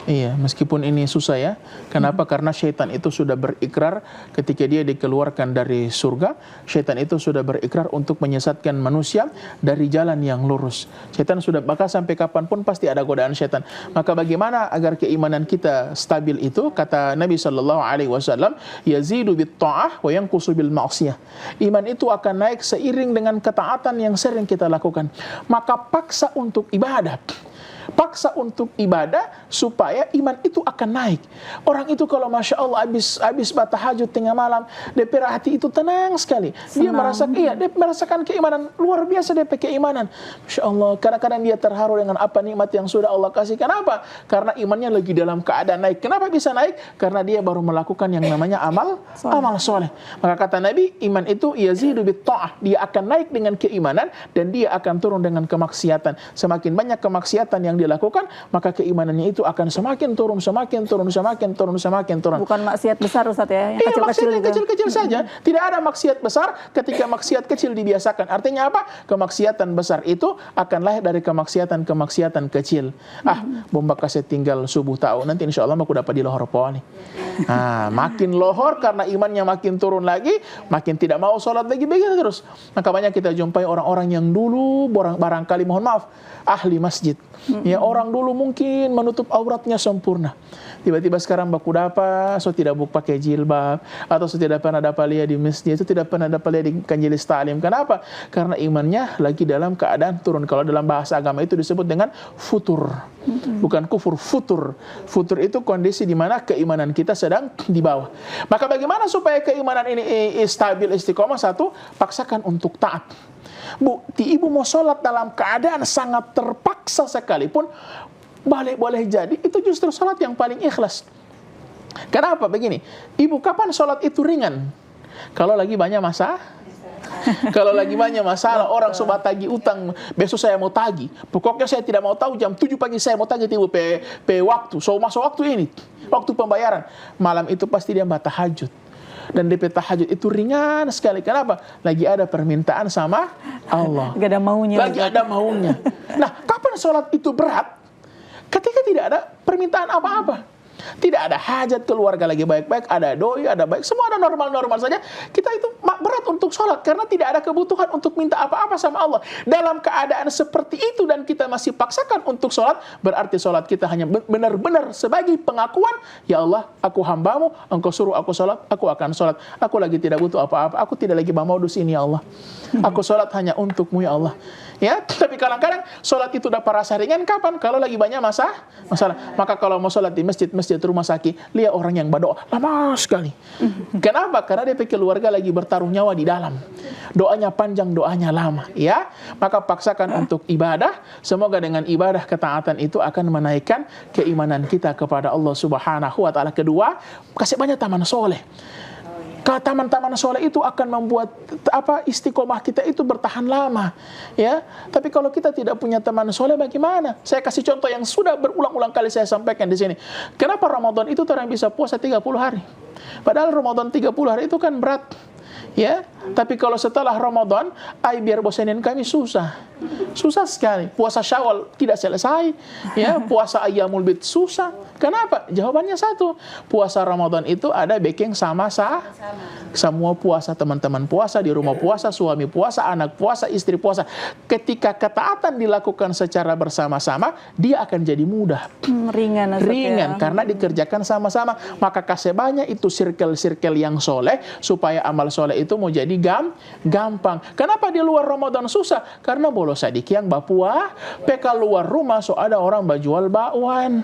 Iya, meskipun ini susah ya. Kenapa? Karena syaitan itu sudah berikrar ketika dia dikeluarkan dari surga. Syaitan itu sudah berikrar untuk menyesatkan manusia dari jalan yang lurus. Syaitan sudah, maka sampai kapanpun pasti ada godaan syaitan. Maka bagaimana agar keimanan kita stabil itu? Kata Nabi SAW, yazidu bit ta'ah wa yanqusu bil ma'siyah. Iman itu akan naik seiring dengan ketaatan yang sering kita lakukan. Maka paksa untuk ibadah. Paksa untuk ibadah supaya iman itu akan naik. Orang itu kalau Masya Allah habis batahajud tengah malam, DP hati itu tenang sekali. Dia merasakan keimanan luar biasa, DP keimanan. Masya Allah, kadang-kadang dia terharu dengan apa nikmat yang sudah Allah kasih. Kenapa? Karena imannya lagi dalam keadaan naik. Kenapa bisa naik? Karena dia baru melakukan yang namanya amal soleh. Maka kata Nabi, iman itu yazidu bit ta'ah. Dia akan naik dengan keimanan dan dia akan turun dengan kemaksiatan. Semakin banyak kemaksiatan yang dilakukan, maka keimanannya itu akan semakin turun. Bukan maksiat besar Ustaz ya, yang Iya, kecil-kecil maksiat kecil-kecil saja. Tidak ada maksiat besar ketika maksiat kecil dibiasakan. Artinya apa? Kemaksiatan besar itu akan lahir dari kemaksiatan kecil. Bomba kaset tinggal subuh tahu. Nanti insya Allah aku dapat di lohor po nih. Makin lohor karena imannya makin turun lagi, makin tidak mau sholat lagi, begitu terus. Maka banyak kita jumpai orang-orang yang dulu barangkali mohon maaf ahli masjid. Ya, orang dulu mungkin menutup auratnya sempurna. Tiba-tiba sekarang baku dapat, so tidak pakai jilbab, atau so tidak pernah dapat lihat di masjid, itu tidak pernah dapat lihat di majelis ta'lim. Kenapa? Karena imannya lagi dalam keadaan turun. Kalau dalam bahasa agama itu disebut dengan futur. Bukan kufur, futur. Futur itu kondisi di mana keimanan kita sedang di bawah. Maka bagaimana supaya keimanan ini stabil, istiqomah? Satu, paksakan untuk taat. Bu, ibu mau sholat dalam keadaan sangat terpaksa sekalipun, boleh jadi itu justru sholat yang paling ikhlas. Kenapa? Begini, ibu kapan sholat itu ringan? Kalau lagi banyak masalah. Kalau lagi banyak masalah, orang sobat tagih utang, besok saya mau tagih. Pokoknya saya tidak mau tahu jam 7 pagi saya mau tagih ibu waktu. So masuk waktu ini, waktu pembayaran. Malam itu pasti dia tahajud. Dan DP tahajud itu ringan sekali. Kenapa? Lagi ada permintaan sama Allah. Lagi ada maunya. Nah, kapan sholat itu berat? Ketika tidak ada permintaan apa-apa. Tidak ada hajat, keluarga lagi baik-baik, ada doi, ada baik, semua ada normal-normal saja. Kita itu berat untuk sholat karena tidak ada kebutuhan untuk minta apa-apa sama Allah. Dalam keadaan seperti itu dan kita masih paksakan untuk sholat, berarti sholat kita hanya benar-benar sebagai pengakuan, ya Allah, aku hambamu, engkau suruh aku sholat, aku akan sholat. Aku lagi tidak butuh apa-apa, aku tidak lagi modus ini ya Allah. Aku sholat hanya untukmu ya Allah. Ya, tapi kadang-kadang sholat itu dapat rasa ringan kapan? Kalau lagi banyak masalah. Maka kalau mau sholat di masjid rumah sakit, lihat orang yang berdoa lama sekali. Kenapa? Karena dia keluarga lagi bertaruh nyawa di dalam. Doanya panjang, doanya lama. Ya, maka paksakan untuk ibadah. Semoga dengan ibadah ketaatan itu akan menaikkan keimanan kita kepada Allah Subhanahu wa Ta'ala. Kedua, kasih banyak taman soleh. Taman-taman soleh itu akan membuat istiqomah kita itu bertahan lama, ya. Tapi kalau kita tidak punya teman soleh, bagaimana? Saya kasih contoh yang sudah berulang-ulang kali saya sampaikan di sini. Kenapa Ramadan itu orang bisa puasa 30 hari? Padahal Ramadan 30 hari itu kan berat, ya. Tapi kalau setelah Ramadan, biar bosanin kami susah sekali. Puasa Syawal tidak selesai, ya. Puasa Ayyamul Bid susah. Kenapa? Jawabannya satu. Puasa Ramadan itu ada backing sama. Semua puasa, teman-teman puasa, di rumah puasa, suami puasa, anak puasa, istri puasa. Ketika ketaatan dilakukan secara bersama-sama, dia akan jadi mudah. Ringan, karena dikerjakan sama-sama. Maka kasih banyak itu circle-circle yang soleh, supaya amal soleh itu mau jadi gampang. Kenapa di luar Ramadan susah? Karena bolos sadik yang bapua, peka luar rumah so ada orang bajual bakwan.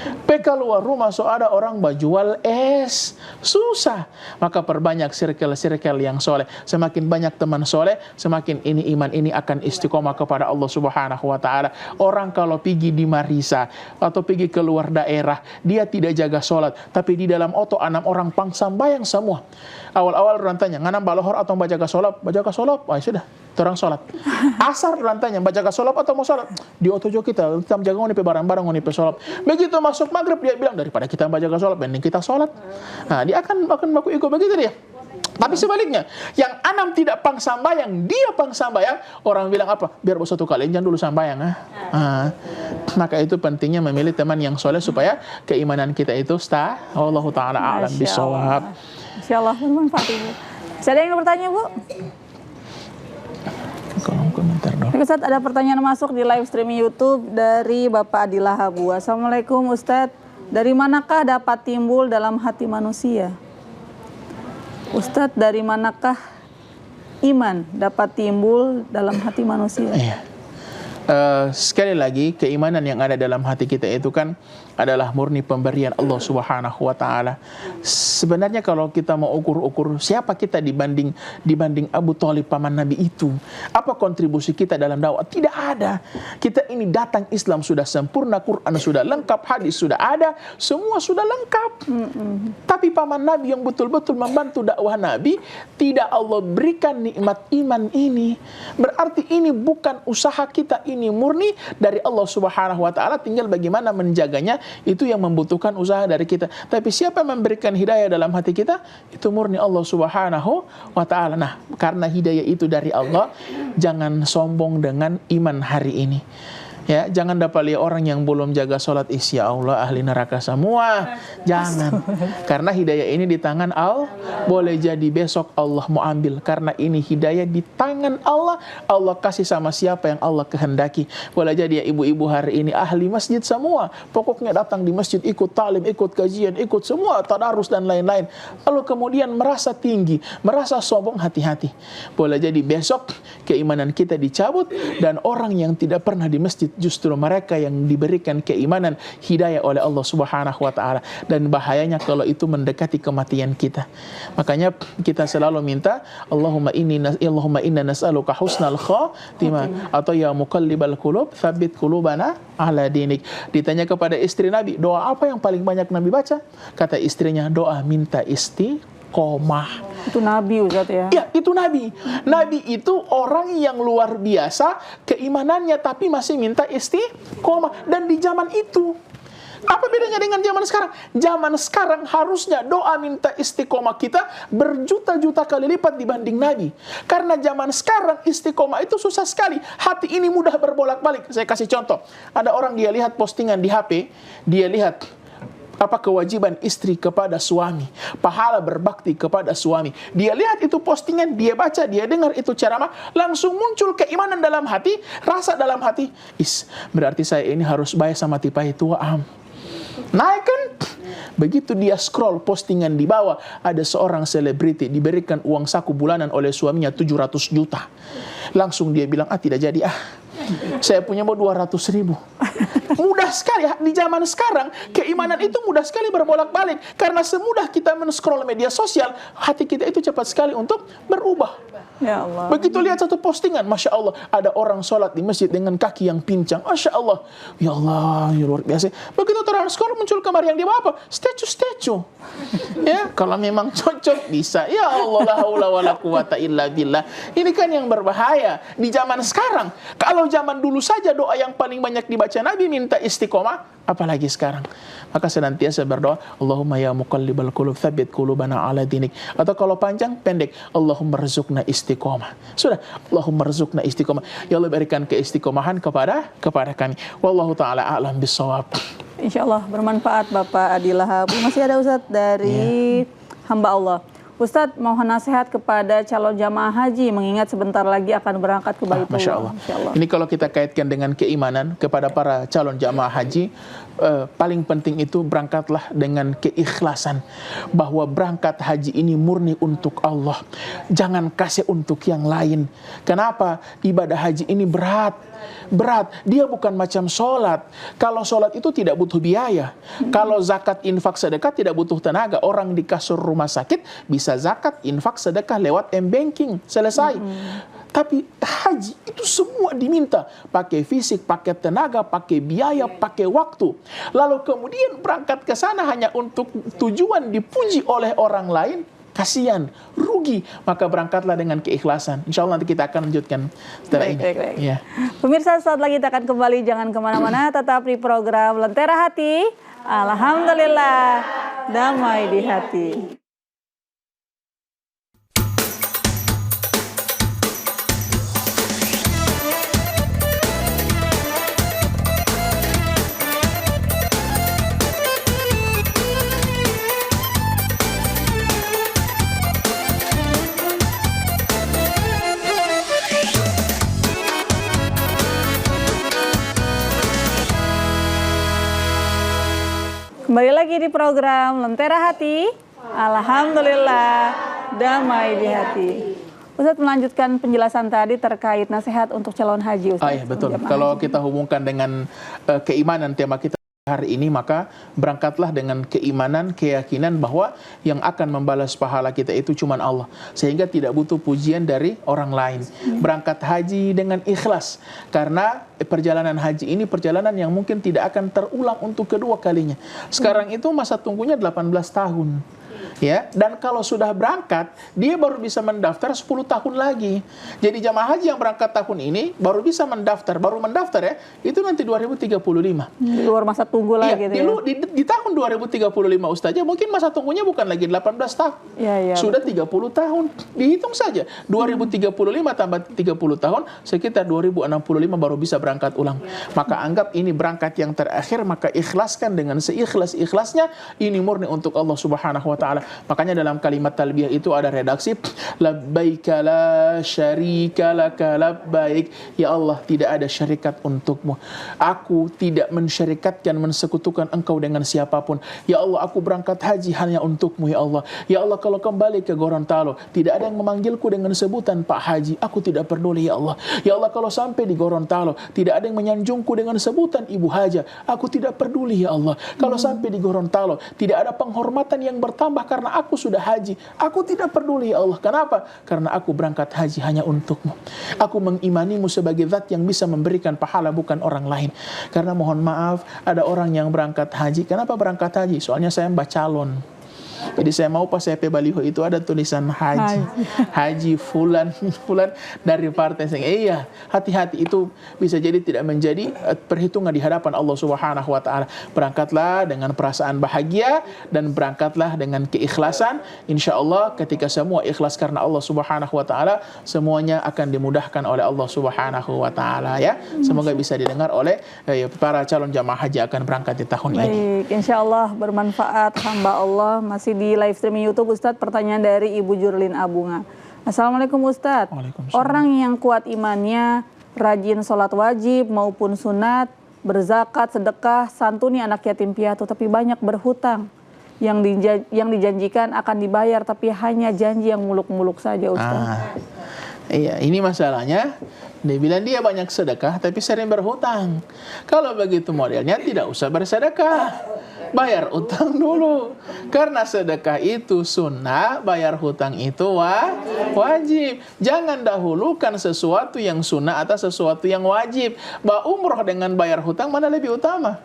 PK luar rumah so ada orang bajual es, susah. Maka perbanyak circle-circle yang soleh. Semakin banyak teman soleh, semakin ini iman ini akan istiqomah kepada Allah Subhanahu wa Ta'ala. Orang kalau pergi di Marisa atau pergi ke luar daerah, dia tidak jaga sholat, tapi di dalam oto 6 orang pangsambayang semua. Awal-awal orang tanya, nganam balohor atau bajaga sholat? Bajaga sholat, sudah, orang sholat. Asar orang tanya, bajaga sholat atau mau sholat? Di oto jo kita jaga ngoni barang-barang ngoni sholat. Begitu masuk maghrib dia bilang, daripada kita bajaga sholat, mending kita sholat. Nah, dia akan baku ikut begitu dia. Tapi sebaliknya, yang 6 tidak pang sambayang, dia pang sambayang, orang bilang apa? Biar bos satu kali jangan dulu sambayang. Maka itu pentingnya memilih teman yang soleh supaya keimanan kita itu Wallahu ta'ala a'lam bishawab. Insyaallah bermanfaat Ibu. Ada yang bertanya, Bu? Kolom komentar dong. Ustaz, ada pertanyaan masuk di live streaming YouTube dari Bapak Adillah Habu. Assalamualaikum Ustaz. Dari manakah dapat timbul dalam hati manusia? Ustadz, dari manakah iman dapat timbul dalam hati manusia? Iya. Sekali lagi, keimanan yang ada dalam hati kita itu kan adalah murni pemberian Allah Subhanahu wa Ta'ala. Sebenarnya kalau kita mau ukur-ukur siapa kita dibanding Abu Thalib paman Nabi itu, apa kontribusi kita dalam dakwah? Tidak ada. Kita ini datang Islam sudah sempurna, Quran sudah lengkap, hadis sudah ada, semua sudah lengkap. Tapi paman Nabi yang betul-betul membantu dakwah Nabi, tidak Allah berikan nikmat iman ini. Berarti ini bukan usaha kita, ini murni dari Allah Subhanahu wa Ta'ala, tinggal bagaimana menjaganya, itu yang membutuhkan usaha dari kita. Tapi siapa yang memberikan hidayah dalam hati kita, itu murni Allah Subhanahu wa Ta'ala. Nah, karena hidayah itu dari Allah, jangan sombong dengan iman hari ini. Ya, jangan dapat lihat orang yang belum jaga sholat, ya Allah ahli neraka semua. Jangan. Karena hidayah ini di tangan Allah. Boleh jadi besok Allah mau ambil. Karena ini hidayah di tangan Allah. Allah kasih sama siapa yang Allah kehendaki. Boleh jadi ya ibu-ibu hari ini ahli masjid semua. Pokoknya datang di masjid, ikut talim, ikut kajian, ikut semua tadarus dan lain-lain. Lalu kemudian merasa tinggi, merasa sombong, hati-hati. Boleh jadi besok keimanan kita dicabut dan orang yang tidak pernah di masjid justru mereka yang diberikan keimanan hidayah oleh Allah Subhanahu wa Ta'ala. Dan bahayanya kalau itu mendekati kematian kita. Makanya kita selalu minta Allahumma inna nas'aluka husnal khatimah, atau ya muqallibal qulub tsabbit qulubana ala dinik. Ditanya kepada istri Nabi, doa apa yang paling banyak Nabi baca? Kata istrinya, doa minta istiqomah. Itu Nabi Ustaz ya? Ya, itu Nabi. Nabi itu orang yang luar biasa keimanannya, tapi masih minta istiqomah. Dan di zaman itu, apa bedanya dengan zaman sekarang? Zaman sekarang harusnya doa minta istiqomah kita berjuta-juta kali lipat dibanding Nabi. Karena zaman sekarang istiqomah itu susah sekali. Hati ini mudah berbolak-balik. Saya kasih contoh. Ada orang dia lihat postingan di HP, dia lihat apa kewajiban istri kepada suami, pahala berbakti kepada suami. Dia lihat itu postingan, dia baca, dia dengar itu ceramah, langsung muncul keimanan dalam hati, rasa dalam hati, berarti saya ini harus bayar sama tipai tua naik kan? Begitu dia scroll postingan di bawah, ada seorang selebriti diberikan uang saku bulanan oleh suaminya 700 juta. Langsung dia bilang, tidak jadi saya punya mau 200.000. Mudah sekali di zaman sekarang, keimanan itu mudah sekali berbolak-balik. Karena semudah kita men-scroll media sosial, hati kita itu cepat sekali untuk berubah. Ya Allah. Begitu lihat satu postingan, Masya Allah, ada orang sholat di masjid dengan kaki yang pincang. Masya Allah. Ya Allah, ya luar biasa. Begitu scroll muncul kamar yang di bawah apa? Statue. Ya, kalau memang cocok bisa. Ya Allah, la haula wala quwata illa billah. Ini kan yang berbahaya di zaman sekarang. Kalau zaman dulu saja doa yang paling banyak dibaca Nabi minta istiqomah, apalagi sekarang. Maka senantiasa berdoa, Allahumma ya muqallibal qulub tsabbit qulubana ala dinik. Atau kalau panjang, pendek, Allahumma rzuqna istiqomah. Sudah, Allahumma rzuqna istiqomah. Ya Allah berikan keistiqomahan kepada kami. Wallahu taala a'lam bissawab. Insyaallah bermanfaat Bapak Adi Lahab. Masih ada Ustadz dari hamba Allah. Ustadz, mohon nasihat kepada calon jamaah haji mengingat sebentar lagi akan berangkat ke Baitullah. Masya Allah. Ini kalau kita kaitkan dengan keimanan kepada para calon jamaah haji, paling penting itu berangkatlah dengan keikhlasan bahwa berangkat haji ini murni untuk Allah. Jangan kasih untuk yang lain. Kenapa? Ibadah haji ini berat. Dia bukan macam sholat. Kalau sholat itu tidak butuh biaya. Kalau zakat, infak, sedekah tidak butuh tenaga. Orang di kasur rumah sakit bisa zakat, infak, sedekah lewat m-banking. Selesai. Tapi haji itu semua diminta. Pakai fisik, pakai tenaga, pakai biaya, pakai waktu. Lalu kemudian berangkat ke sana hanya untuk tujuan dipuji oleh orang lain. Kasihan, rugi. Maka berangkatlah dengan keikhlasan. Insya Allah nanti kita akan lanjutkan setelah ini. Baik. Ya. Pemirsa, saat lagi kita akan kembali. Jangan kemana-mana, tetap di program Lentera Hati. Alhamdulillah, damai di hati. Kembali lagi di program Lentera Hati. Alhamdulillah, damai di hati. Ustadz melanjutkan penjelasan tadi terkait nasihat untuk calon haji, Ustadz. Iya, betul. Kalau kita hubungkan dengan keimanan tema kita hari ini, maka berangkatlah dengan keimanan, keyakinan bahwa yang akan membalas pahala kita itu cuma Allah. Sehingga tidak butuh pujian dari orang lain. Berangkat haji dengan ikhlas. Karena perjalanan haji ini perjalanan yang mungkin tidak akan terulang untuk kedua kalinya. Sekarang itu masa tunggunya 18 tahun. Ya, dan kalau sudah berangkat, dia baru bisa mendaftar 10 tahun lagi. Jadi jamaah haji yang berangkat tahun ini baru bisa mendaftar, ya, itu nanti 2035. Di luar masa tunggu lagi. Di tahun 2035 Ustazah, mungkin masa tunggunya bukan lagi 18 tahun. Sudah 30 tahun. Dihitung saja, 2035 tambah 30 tahun, sekitar 2065 baru bisa berangkat ulang. Maka anggap ini berangkat yang terakhir, maka ikhlaskan dengan seikhlas-ikhlasnya, ini murni untuk Allah Subhanahu wa Ta'ala. Makanya dalam kalimat talbiyah itu ada redaksi labbaika la syarika laka labbaik. Ya Allah, tidak ada syarikat untukmu. Aku tidak mensyarikatkan, mensekutukan engkau dengan siapapun. Ya Allah, aku berangkat haji hanya untukmu ya Allah. Ya Allah, kalau kembali ke Gorontalo tidak ada yang memanggilku dengan sebutan Pak Haji, aku tidak peduli ya Allah. Ya Allah, kalau sampai di Gorontalo tidak ada yang menyanjungku dengan sebutan Ibu Haja, aku tidak peduli ya Allah. Kalau sampai di Gorontalo tidak ada penghormatan yang bertambah karena aku sudah haji, aku tidak peduli ya Allah. Kenapa? Karena aku berangkat haji hanya untukmu. Aku mengimanimu sebagai zat yang bisa memberikan pahala, bukan orang lain. Karena mohon maaf, ada orang yang berangkat haji. Kenapa berangkat haji? Soalnya saya mbak calon. Jadi saya mau pas CP baliho itu ada tulisan haji fulan dari partai saya. Iya, hati-hati, itu bisa jadi tidak menjadi perhitungan di hadapan Allah Subhanahu wa Ta'ala. Berangkatlah dengan perasaan bahagia dan berangkatlah dengan keikhlasan. Insya Allah ketika semua ikhlas karena Allah Subhanahu wa Ta'ala, semuanya akan dimudahkan oleh Allah Subhanahu wa Ta'ala ya. Semoga bisa didengar oleh para calon jamaah haji akan berangkat di tahun ini. Baik, insya Allah bermanfaat hamba Allah. Masih di live streaming YouTube Ustadz, pertanyaan dari Ibu Jurlin Abunga. Assalamualaikum Ustadz. Orang yang kuat imannya, rajin sholat wajib maupun sunat, berzakat, sedekah, santuni anak yatim piatu, tapi banyak berhutang. Yang dijanjikan akan dibayar, tapi hanya janji yang muluk-muluk saja Ustadz. Iya, ini masalahnya Dia bilang dia banyak sedekah tapi sering berhutang. Kalau begitu modelnya tidak usah bersedekah, bayar utang dulu. Karena sedekah itu sunnah, bayar hutang itu wajib. Jangan dahulukan sesuatu yang sunnah atas sesuatu yang wajib. Umroh dengan bayar hutang mana lebih utama?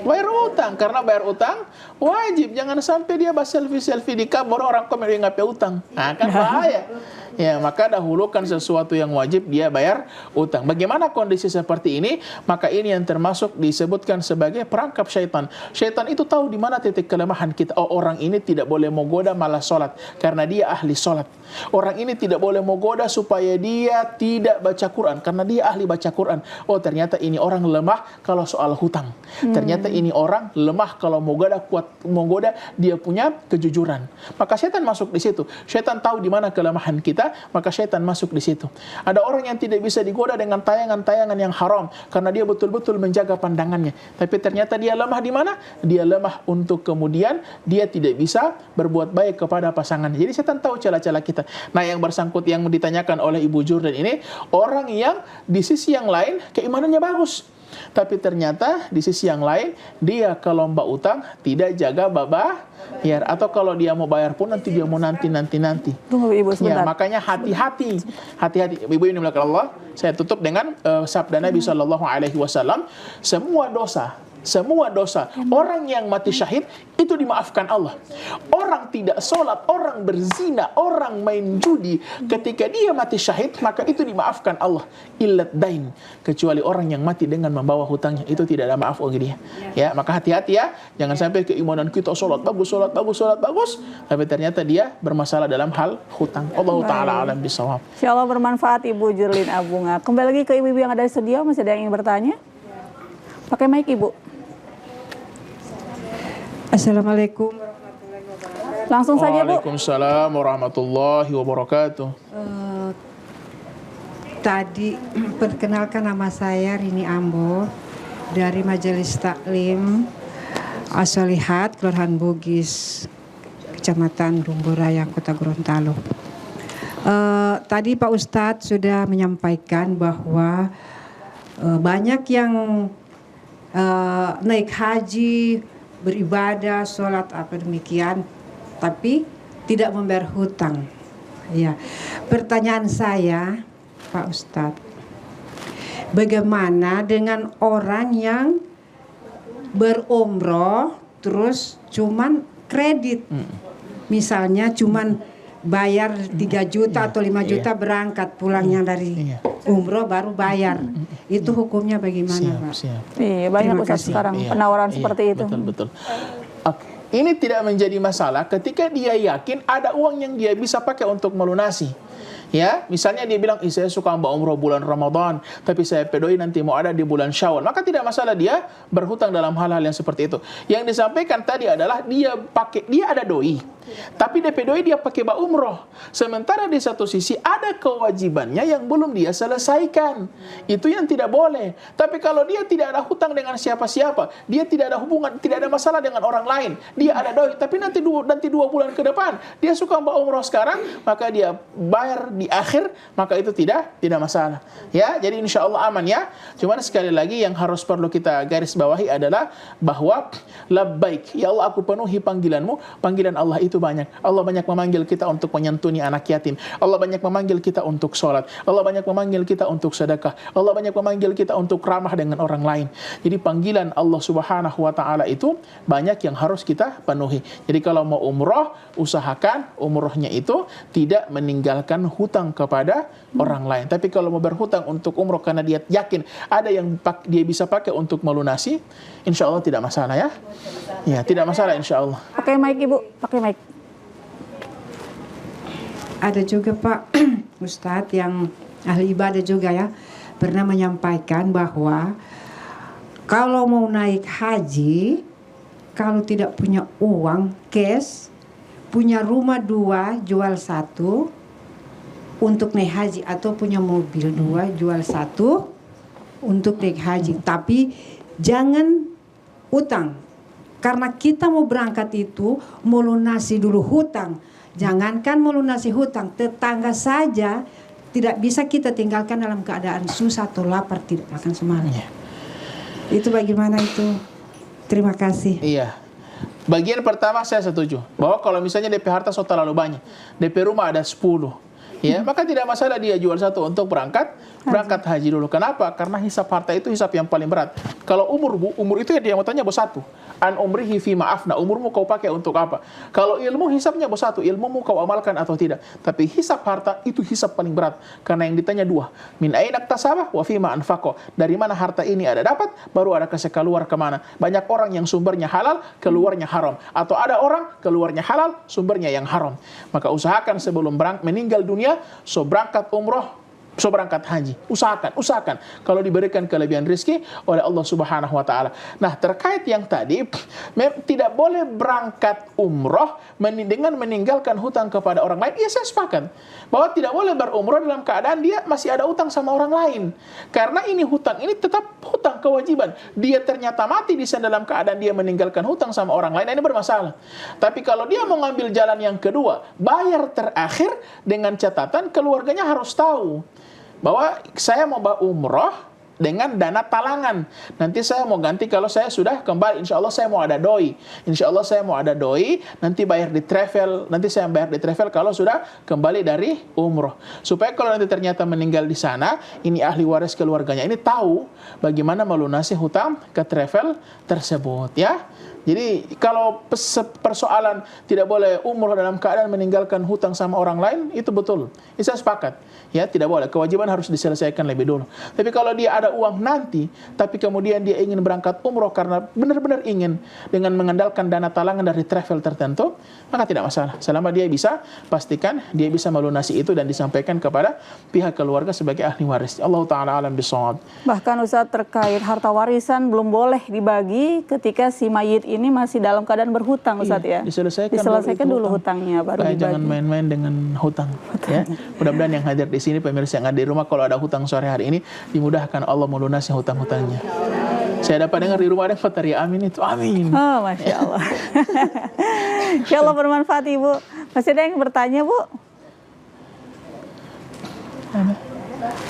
Bayar utang, karena bayar utang wajib. Jangan sampai dia selfie di kabur, orang komen dia ngapain utang. Nah, kan bahaya. Ya, maka dahulukan sesuatu yang wajib, dia bayar utang. Bagaimana kondisi seperti ini? Maka ini yang termasuk disebutkan sebagai perangkap syaitan. Syaitan itu tahu di mana titik kelemahan kita. Oh, orang ini tidak boleh menggoda malah sholat karena dia ahli sholat. Orang ini tidak boleh menggoda supaya dia tidak baca Quran karena dia ahli baca Quran. Oh, ternyata ini orang lemah kalau soal hutang. Ternyata ini orang lemah kalau menggoda dia punya kejujuran. Maka syaitan masuk di situ. Syaitan tahu di mana kelemahan kita, maka syaitan masuk di situ. Ada orang yang tidak bisa digoda dengan tayangan-tayangan yang haram karena dia betul-betul menjaga pandangannya. Tapi ternyata dia lemah di mana? Dia lemah untuk kemudian dia tidak bisa berbuat baik kepada pasangannya. Jadi syaitan tahu celah-celah kita. Nah, yang bersangkut yang ditanyakan oleh Ibu Jordan ini, orang yang di sisi yang lain keimanannya bagus, tapi ternyata di sisi yang lain dia kalau mbak utang tidak jaga bayar, atau kalau dia mau bayar pun nanti dia mau nanti. Tunggu Ibu sebentar. Ya, makanya hati-hati. Ibu ini melakukan Allah. Saya tutup dengan sabda Nabi SAW, semua dosa orang yang mati syahid itu dimaafkan Allah. Orang tidak sholat, orang berzina, orang main judi, ketika dia mati syahid maka itu dimaafkan Allah. Illat dain, kecuali orang yang mati dengan membawa hutangnya, itu tidak ada maaf bagi dia. Ya, maka hati-hati ya, jangan sampai keimanan kita sholat bagus, tapi ternyata dia bermasalah dalam hal hutang. Allah Ta'ala alam bisawab. Insyaallah bermanfaat Ibu Jurlin Abunga. Kembali lagi ke ibu-ibu yang ada di studio, masih ada yang ingin bertanya? Pakai mic Ibu. Assalamualaikum. Langsung saja Bu. Waalaikumsalam warahmatullahi wabarakatuh. Tadi perkenalkan, nama saya Rini Ambo dari Majelis Taklim As-Solihat Kelurahan Bugis, Kecamatan Dumburaya, Kota Gorontalo. Tadi Pak Ustadz sudah menyampaikan bahwa banyak yang naik haji, beribadah, sholat apa demikian, tapi tidak membayar hutang. Ya, pertanyaan saya, Pak Ustadz, bagaimana dengan orang yang berumroh terus cuman kredit, misalnya cuman bayar 3 juta atau 5 juta berangkat, pulangnya dari umroh baru bayar. Itu hukumnya bagaimana, Pak? Iya, banyak Ustaz sekarang penawaran seperti itu. Betul. Oke. Ini tidak menjadi masalah ketika dia yakin ada uang yang dia bisa pakai untuk melunasi. Ya, misalnya dia bilang, saya suka mbak umroh bulan Ramadan, tapi saya pedoi nanti mau ada di bulan Syawal. Maka tidak masalah dia berhutang dalam hal-hal yang seperti itu. Yang disampaikan tadi adalah dia ada doi, tapi DP doi dia pakai mbak umroh. Sementara di satu sisi ada kewajibannya yang belum dia selesaikan. Itu yang tidak boleh. Tapi kalau dia tidak ada hutang dengan siapa-siapa, dia tidak ada hubungan, tidak ada masalah dengan orang lain, dia ada doi, tapi nanti 2 bulan ke depan dia suka mbak umroh sekarang, maka dia bayar di akhir, maka itu tidak masalah. Ya, jadi insya Allah aman ya. Cuman sekali lagi yang harus perlu kita garis bawahi adalah bahwa labbaik, ya Allah aku penuhi panggilanmu. Panggilan Allah itu banyak. Allah banyak memanggil kita untuk menyantuni anak yatim. Allah banyak memanggil kita untuk sholat. Allah banyak memanggil kita untuk sedekah. Allah banyak memanggil kita untuk ramah dengan orang lain. Jadi panggilan Allah Subhanahu wa taala itu banyak yang harus kita penuhi. Jadi kalau mau umroh, usahakan umrohnya itu tidak meninggalkan hutang kepada orang lain. Tapi kalau mau berhutang untuk umroh karena dia yakin ada yang dia bisa pakai untuk melunasi, insya Allah tidak masalah ya. Ya, tidak masalah insya Allah. Pakai mic Ibu, pakai mic. Ada juga Pak Ustadz yang ahli ibadah juga ya, pernah menyampaikan bahwa kalau mau naik haji, kalau tidak punya uang cash, punya rumah 2 jual 1 untuk naik haji, atau punya mobil 2 jual 1 untuk naik haji. Tapi jangan utang, karena kita mau berangkat itu melunasi dulu hutang. Jangankan melunasi hutang, tetangga saja tidak bisa kita tinggalkan dalam keadaan susah atau lapar, tidak makan semalam. Itu bagaimana itu? Terima kasih. Iya. Bagian pertama saya setuju bahwa kalau misalnya DP harta so terlalu banyak, DP rumah ada 10, ya, maka tidak masalah dia jual satu untuk berangkat haji dulu. Kenapa? Karena hisab harta itu hisab yang paling berat. Kalau umur, Bu, umur itu ya dia mau tanya bos satu. An umrihi fi ma'afna, umurmu kau pakai untuk apa? Kalau ilmu hisabnya bos satu, ilmumu kau amalkan atau tidak. Tapi hisab harta itu hisab paling berat. Karena yang ditanya dua. Min aina iktasabah wa fi ma anfaqo. Dari mana harta ini ada dapat, baru ada kasih keluar kemana. Banyak orang yang sumbernya halal, keluarnya haram. Atau ada orang keluarnya halal, sumbernya yang haram. Maka usahakan sebelum meninggal dunia, so berangkat umroh, so berangkat haji. Usahakan. Kalau diberikan kelebihan rezeki oleh Allah Subhanahu wa taala. Nah, terkait yang tadi, tidak boleh berangkat umroh dengan meninggalkan hutang kepada orang lain. Ya, saya sepakat bahwa tidak boleh berumroh dalam keadaan dia masih ada hutang sama orang lain. Karena ini hutang ini tetap hutang kewajiban. Dia ternyata mati di sana dalam keadaan dia meninggalkan hutang sama orang lain, ini bermasalah. Tapi kalau dia mau ngambil jalan yang kedua, bayar terakhir dengan catatan keluarganya harus tahu bahwa saya mau umroh dengan dana talangan. Nanti saya mau ganti kalau saya sudah kembali. Insya Allah saya mau ada doi. Nanti bayar di travel. Nanti saya bayar di travel kalau sudah kembali dari umroh. Supaya kalau nanti ternyata meninggal di sana, ini ahli waris keluarganya ini tahu bagaimana melunasi hutang ke travel tersebut, ya. Jadi kalau persoalan tidak boleh umroh dalam keadaan meninggalkan hutang sama orang lain, itu betul. Ini saya sepakat. Ya, tidak boleh. Kewajiban harus diselesaikan lebih dulu. Tapi kalau dia ada uang nanti, tapi kemudian dia ingin berangkat umroh karena benar-benar ingin dengan mengandalkan dana talangan dari travel tertentu, maka tidak masalah. Selama dia bisa, pastikan dia bisa melunasi itu dan disampaikan kepada pihak keluarga sebagai ahli waris. Allah Ta'ala alam bisawab. Bahkan Ustaz, terkait harta warisan belum boleh dibagi ketika si mayit ini masih dalam keadaan berhutang, Ustaz, ya. Diselesaikan dulu hutangnya baru dibagi. Jangan main-main dengan hutang. Ya. Mudah-mudahan yang hadir di sini, pemirsa yang ada di rumah, kalau ada hutang sore hari ini, dimudahkan Allah melunasi hutang-hutangnya. Saya dapat dengar di rumah ada teriak amin itu, amin. Oh, Masya Allah. Ya Allah, bermanfaat, Ibu. Masih ada yang bertanya, Bu?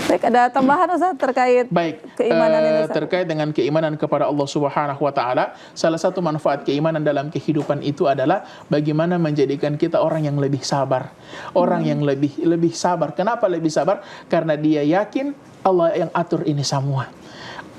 Baik, ada tambahan Ustaz terkait keimanan ini, Ustaz? Terkait dengan keimanan kepada Allah Subhanahu wa taala, salah satu manfaat keimanan dalam kehidupan itu adalah bagaimana menjadikan kita orang yang lebih sabar. Orang yang lebih sabar. Kenapa lebih sabar? Karena dia yakin Allah yang atur ini semua.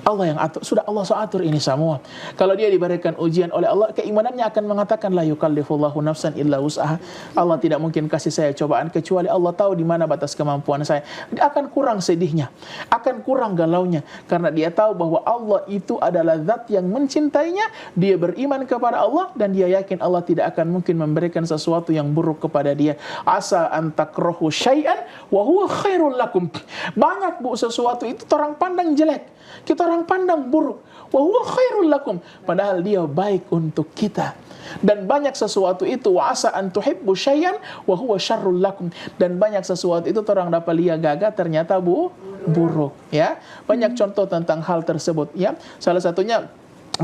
Allah yang atur, sudah Allah atur ini semua. Kalau dia diberikan ujian oleh Allah, keimanannya akan mengatakan la yukallifullahu nafsan illa wus'aha. Allah tidak mungkin kasih saya cobaan kecuali Allah tahu di mana batas kemampuan saya. Dia akan kurang sedihnya, akan kurang galaunya, karena dia tahu bahwa Allah itu adalah zat yang mencintainya. Dia beriman kepada Allah dan dia yakin Allah tidak akan mungkin memberikan sesuatu yang buruk kepada dia. Asa an takrahu syai'an wa huwa khairul lakum. Banyak, Bu, sesuatu itu orang pandang jelek, kita orang pandang buruk, wa huwa khairul lakum, padahal dia baik untuk kita. Dan banyak sesuatu itu wa asa an tuhibbu syai'an wa huwa syarrul lakum, dan banyak sesuatu itu orang dapat lihat gagah ternyata buruk, ya. Banyak contoh tentang hal tersebut, ya. Salah satunya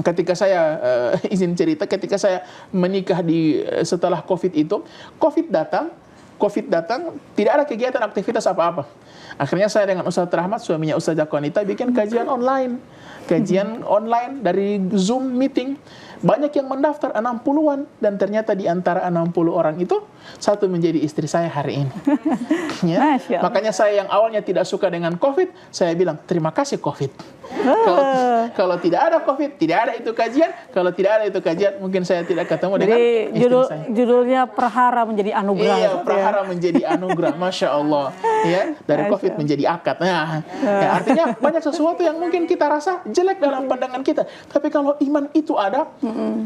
ketika saya izin cerita, ketika saya menikah setelah Covid itu, Covid datang, tidak ada kegiatan aktivitas apa-apa. Akhirnya saya dengan Ustaz Rahmat, suaminya Ustaz Jakonita, bikin kajian online dari Zoom meeting. Banyak yang mendaftar, 60-an, dan ternyata di antara 60 orang itu satu menjadi istri saya hari ini. Ya? Makanya saya yang awalnya tidak suka dengan Covid, saya bilang terima kasih Covid. Kalau tidak ada Covid, tidak ada itu kajian. Kalau tidak ada itu kajian, mungkin saya tidak ketemu dengan istri saya. Judulnya Prahara menjadi anugerah. Iya, Prahara menjadi anugerah, Masya Allah. Ya, dari Covid menjadi akad. Nah, ya, artinya banyak sesuatu yang mungkin kita rasa jelek dalam pandangan kita. Tapi kalau iman itu ada,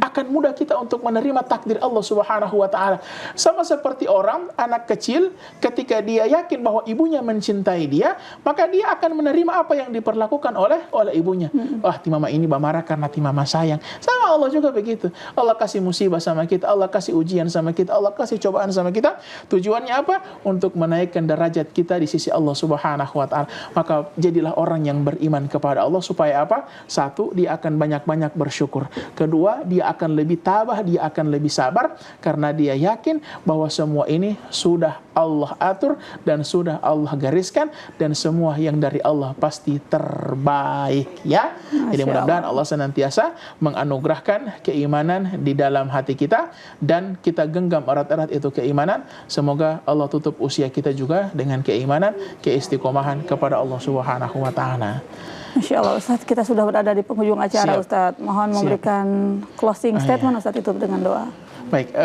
akan mudah kita untuk menerima takdir Allah Subhanahu wa taala. Sama seperti anak kecil, ketika dia yakin bahwa ibunya mencintai dia, maka dia akan menerima apa yang diperlakukan oleh ibunya. Wah, ti mama ini marah karena ti mama sayang. Sama Allah juga begitu. Allah kasih musibah sama kita, Allah kasih ujian sama kita, Allah kasih cobaan sama kita. Tujuannya apa? Untuk menaikkan derajat kita di sisi Allah Subhanahu wa taala. Maka jadilah orang yang beriman kepada Allah supaya apa? Satu, dia akan banyak-banyak bersyukur. Kedua, apa? Dia akan lebih tabah, dia akan lebih sabar karena dia yakin bahwa semua ini sudah Allah atur dan sudah Allah gariskan dan semua yang dari Allah pasti terbaik ya. Jadi mudah-mudahan Allah senantiasa menganugerahkan keimanan di dalam hati kita dan kita genggam erat-erat itu keimanan. Semoga Allah tutup usia kita juga dengan keimanan, keistiqomahan kepada Allah Subhanahu wa taala. Masya Allah Ustadz, kita sudah berada di penghujung acara. Siap. Ustadz. Mohon memberikan closing statement Ustadz, tutup dengan doa. Baik,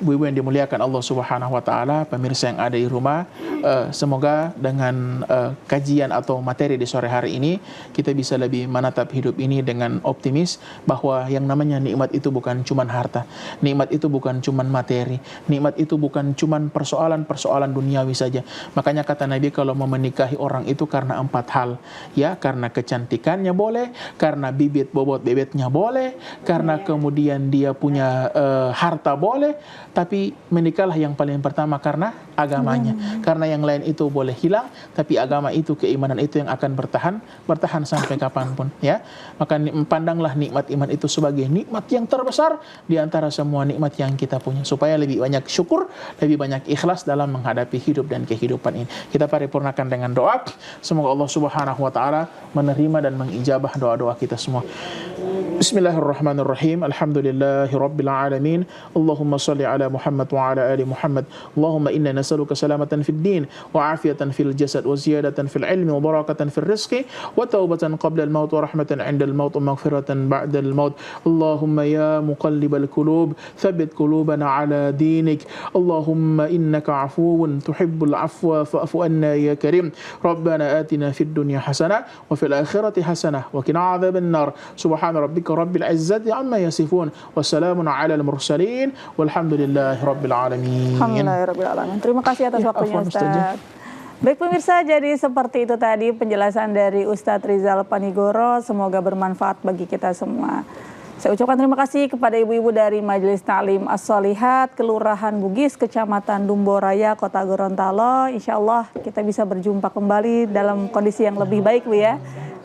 ibu-ibu yang dimuliakan Allah Subhanahu wa taala, pemirsa yang ada di rumah, semoga dengan kajian atau materi di sore hari ini kita bisa lebih menatap hidup ini dengan optimis bahwa yang namanya nikmat itu bukan cuman harta, nikmat itu bukan cuman materi, nikmat itu bukan cuman persoalan-persoalan duniawi saja. Makanya kata Nabi kalau mau menikahi orang itu karena 4 hal, ya, karena kecantikannya boleh, karena bibit bobot bebetnya boleh, karena kemudian dia punya harta boleh, tapi menikahlah yang paling pertama karena agamanya. Karena yang lain itu boleh hilang, tapi agama itu, keimanan itu yang akan bertahan sampai kapanpun, ya. Maka pandanglah nikmat iman itu sebagai nikmat yang terbesar di antara semua nikmat yang kita punya, supaya lebih banyak syukur, lebih banyak ikhlas dalam menghadapi hidup dan kehidupan ini. Kita paripurnakan dengan doa, semoga Allah Subhanahu wa taala menerima dan mengijabah doa-doa kita semua. Bismillahirrahmanirrahim. Alhamdulillahirabbil alamin. Allahumma shalli ala Muhammad wa ala ali Muhammad. Allahumma inna nas'aluka salamatan fid din wa afiyatan fil jasad wa ziyadatan fil ilmi wa barakatan fil rizqi wa taubatan qabla al maut wa rahmatan 'inda al maut wa maghfiratan ba'da al maut. Allahumma ya muqallibal qulub thabbit qulubana ala dinik. Allahumma innaka 'afuwun tuhibbul 'afwa fa'fu anna ya karim. Rabbana atina fid dunya hasanah wa fil akhirati hasanah wa qina 'adzaban nar. Subhana rabbika rabbil 'izzati 'amma yasifun wa salamun 'alal mursalin walhamdulillahi rabbil alamin. Alhamdulillahirabbil alamin. Terima kasih atas waktunya Ustaz. Baik pemirsa, jadi seperti itu tadi penjelasan dari Ustadz Rizal Panigoro. Semoga bermanfaat bagi kita semua. Saya ucapkan terima kasih kepada ibu-ibu dari Majelis Ta'lim As-Shalihat, Kelurahan Bugis, Kecamatan Dumboraya, Kota Gorontalo. Insya Allah kita bisa berjumpa kembali dalam kondisi yang lebih baik, Bu ya.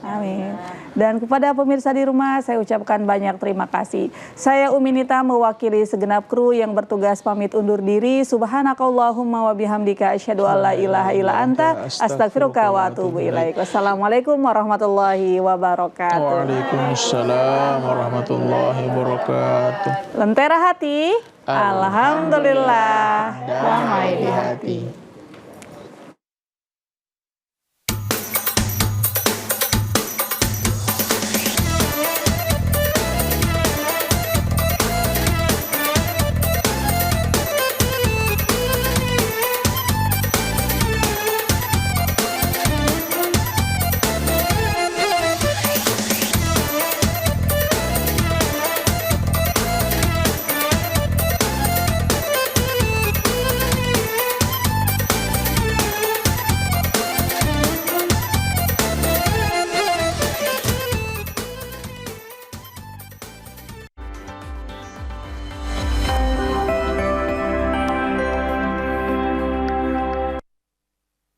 Amin. Dan kepada pemirsa di rumah saya ucapkan banyak terima kasih. Saya Uminita mewakili segenap kru yang bertugas pamit undur diri. Subhanakallahumma wa bihamdika asyhadu an la ilaha illa anta astaghfiruka wa atubu ilaik. Wassalamualaikum warahmatullahi wabarakatuh. Waalaikumsalam warahmatullahi wabarakatuh. Lentera hati, alhamdulillah, damai di hati.